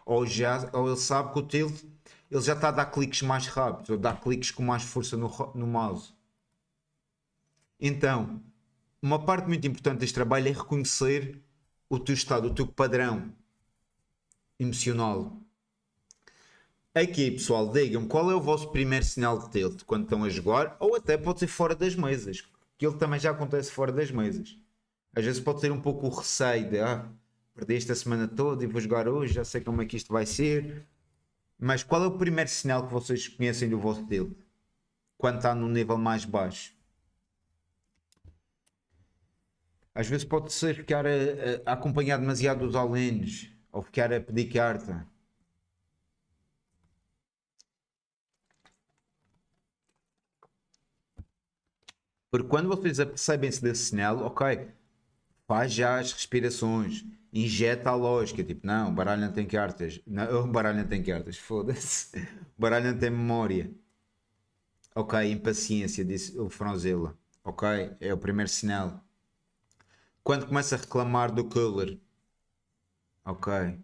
Ou ele sabe que o tilt ele já está a dar cliques mais rápidos, ou dá cliques com mais força no mouse. Então, uma parte muito importante deste trabalho é reconhecer o teu estado, o teu padrão emocional. Aqui, pessoal, digam-me qual é o vosso primeiro sinal de tilt quando estão a jogar, ou até pode ser fora das mesas, que ele também já acontece fora das mesas. Às vezes pode ter um pouco o receio de perdi esta semana toda e vou jogar hoje, já sei como é que isto vai ser. Mas qual é o primeiro sinal que vocês conhecem do vosso tilt quando está no nível mais baixo? Às vezes pode ser ficar a acompanhar demasiado os all-ins ou ficar a pedir carta. Porque quando vocês apercebem-se desse sinal, ok, faz já as respirações, injeta a lógica, tipo, não, o baralho não tem cartas, não, o baralho não tem cartas, foda-se, o baralho não tem memória. Ok, impaciência, disse o Franzella. Ok, é o primeiro sinal. Quando começa a reclamar do cooler, ok,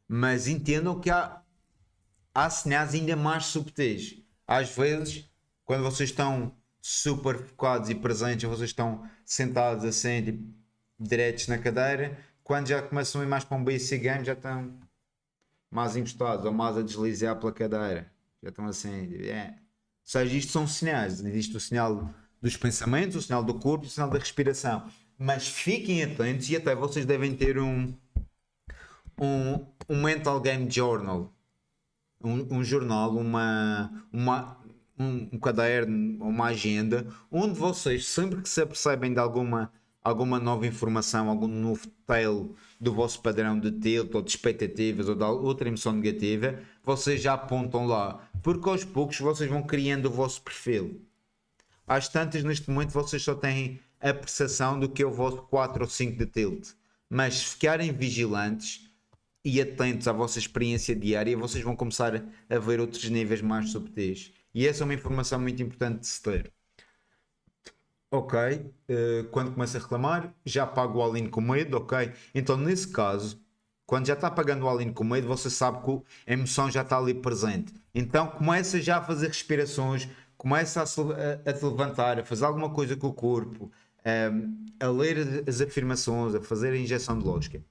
mas entendam que há sinais ainda mais subtis. Às vezes, quando vocês estão super focados e presentes, vocês estão sentados assim, tipo, diretos na cadeira, quando já começam a ir mais para um basic game, já estão mais encostados ou mais a deslizar pela cadeira, já estão assim, Ou seja, isto são sinais. Existe o sinal dos pensamentos, o sinal do corpo, o sinal da respiração, mas fiquem atentos e até vocês devem ter um mental game journal, um jornal, um caderno, uma agenda, onde vocês, sempre que se apercebem de alguma nova informação, algum novo tale do vosso padrão de tilt ou de expectativas ou de outra emoção negativa, vocês já apontam lá, porque aos poucos vocês vão criando o vosso perfil. Às tantas, neste momento, vocês só têm a percepção do que é o vosso 4 ou 5 de tilt, mas se ficarem vigilantes e atentos à vossa experiência diária, vocês vão começar a ver outros níveis mais subtis. E essa é uma informação muito importante de se ter. Ok, quando começa a reclamar, já pago o all-in com medo, ok? Então, nesse caso, quando já está pagando o all-in com medo, você sabe que a emoção já está ali presente. Então, começa já a fazer respirações, começa a te levantar, a fazer alguma coisa com o corpo, a ler as afirmações, a fazer a injeção de lógica.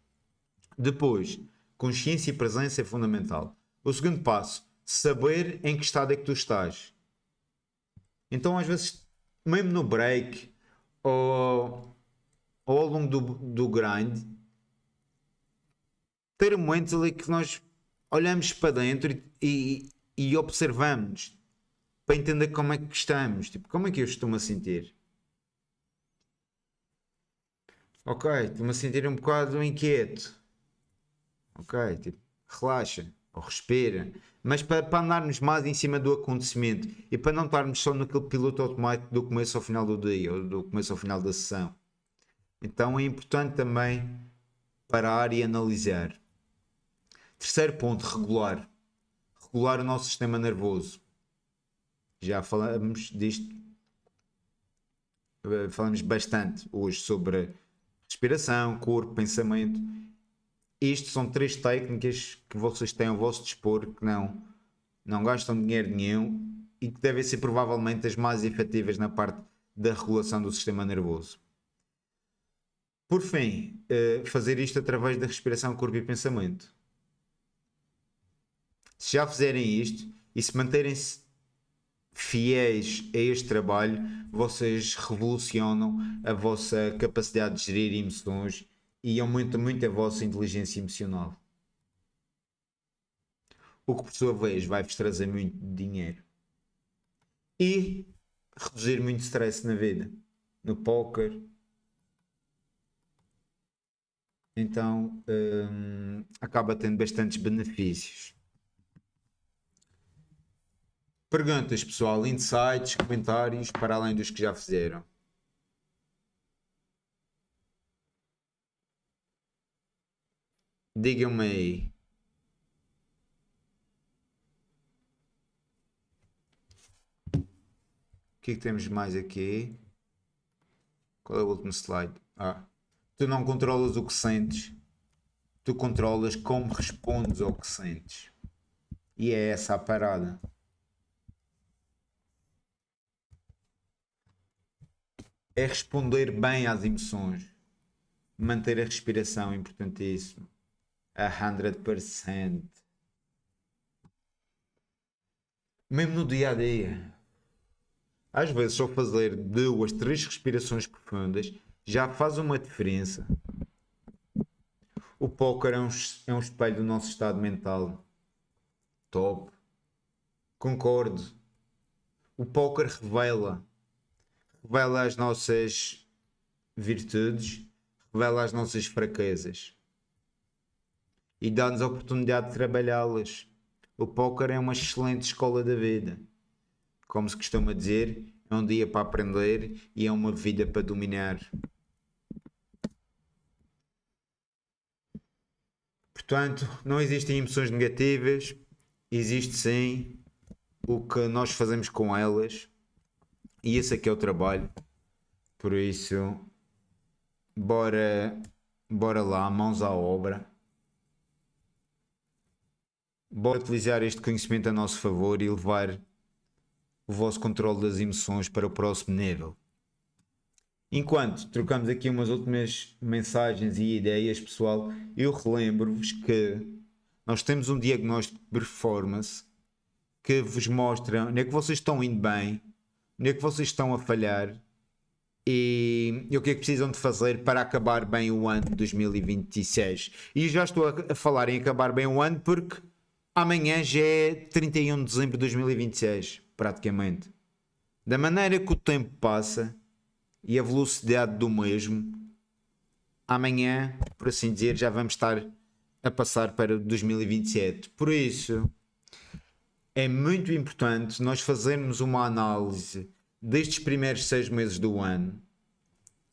Depois, consciência e presença é fundamental. O segundo passo, saber em que estado é que tu estás. Então, às vezes, mesmo no break ou ao longo do grind, ter momentos ali que nós olhamos para dentro e observamos para entender como é que estamos, tipo, como é que eu estou-me a sentir. Ok, estou-me a sentir um bocado inquieto. Ok, tipo, relaxa ou respira, mas para andarmos mais em cima do acontecimento e para não estarmos só naquele piloto automático do começo ao final do dia ou do começo ao final da sessão. Então é importante também parar e analisar. Terceiro ponto, regular. Regular o nosso sistema nervoso. Já falamos disto, falamos bastante hoje sobre respiração, corpo, pensamento. Isto são 3 técnicas que vocês têm ao vosso dispor que não gastam dinheiro nenhum e que devem ser provavelmente as mais efetivas na parte da regulação do sistema nervoso. Por fim, fazer isto através da respiração, corpo e pensamento. Se já fizerem isto e se manterem-se fiéis a este trabalho, vocês revolucionam a vossa capacidade de gerir emoções e aumentam muito a vossa inteligência emocional. O que por sua vez vai-vos trazer muito dinheiro. E reduzir muito stress na vida. No póquer. Então acaba tendo bastantes benefícios. Perguntas, pessoal, insights, comentários, para além dos que já fizeram. Digam-me aí. O que é que temos mais aqui? Qual é o último slide? Tu não controlas o que sentes. Tu controlas como respondes ao que sentes. E é essa a parada. É responder bem às emoções. Manter a respiração, importantíssimo. 100%. Mesmo no dia a dia. Às vezes só fazer 2, 3 respirações profundas já faz uma diferença. O póquer é um espelho do nosso estado mental. Top. Concordo. O póquer revela as nossas virtudes, revela as nossas fraquezas e dá-nos a oportunidade de trabalhá-las. O póquer é uma excelente escola da vida. Como se costuma dizer, é um dia para aprender e é uma vida para dominar. Portanto, não existem emoções negativas, existe sim o que nós fazemos com elas. E esse aqui é o trabalho. Por isso, bora lá, mãos à obra. Bora utilizar este conhecimento a nosso favor e levar o vosso controle das emoções para o próximo nível. Enquanto trocamos aqui umas últimas mensagens e ideias, pessoal, eu relembro-vos que nós temos um diagnóstico de performance que vos mostra onde é que vocês estão indo bem, onde é que vocês estão a falhar e o que é que precisam de fazer para acabar bem o ano de 2026. E já estou a falar em acabar bem o ano porque amanhã já é 31 de dezembro de 2026, praticamente. Da maneira que o tempo passa e a velocidade do mesmo, amanhã, por assim dizer, já vamos estar a passar para 2027. Por isso, é muito importante nós fazermos uma análise destes primeiros 6 meses do ano,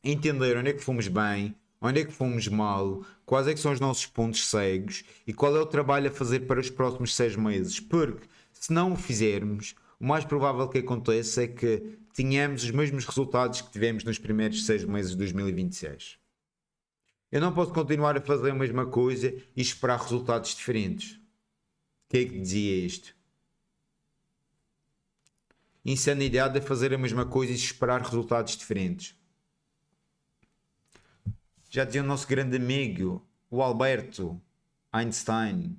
entender onde é que fomos bem, Onde é que fomos mal? Quais é que são os nossos pontos cegos? E qual é o trabalho a fazer para os próximos 6 meses? Porque se não o fizermos, o mais provável que aconteça é que tenhamos os mesmos resultados que tivemos nos primeiros 6 meses de 2026. Eu não posso continuar a fazer a mesma coisa e esperar resultados diferentes. O que é que dizia isto? Insanidade é fazer a mesma coisa e esperar resultados diferentes. Já dizia o nosso grande amigo, o Alberto Einstein.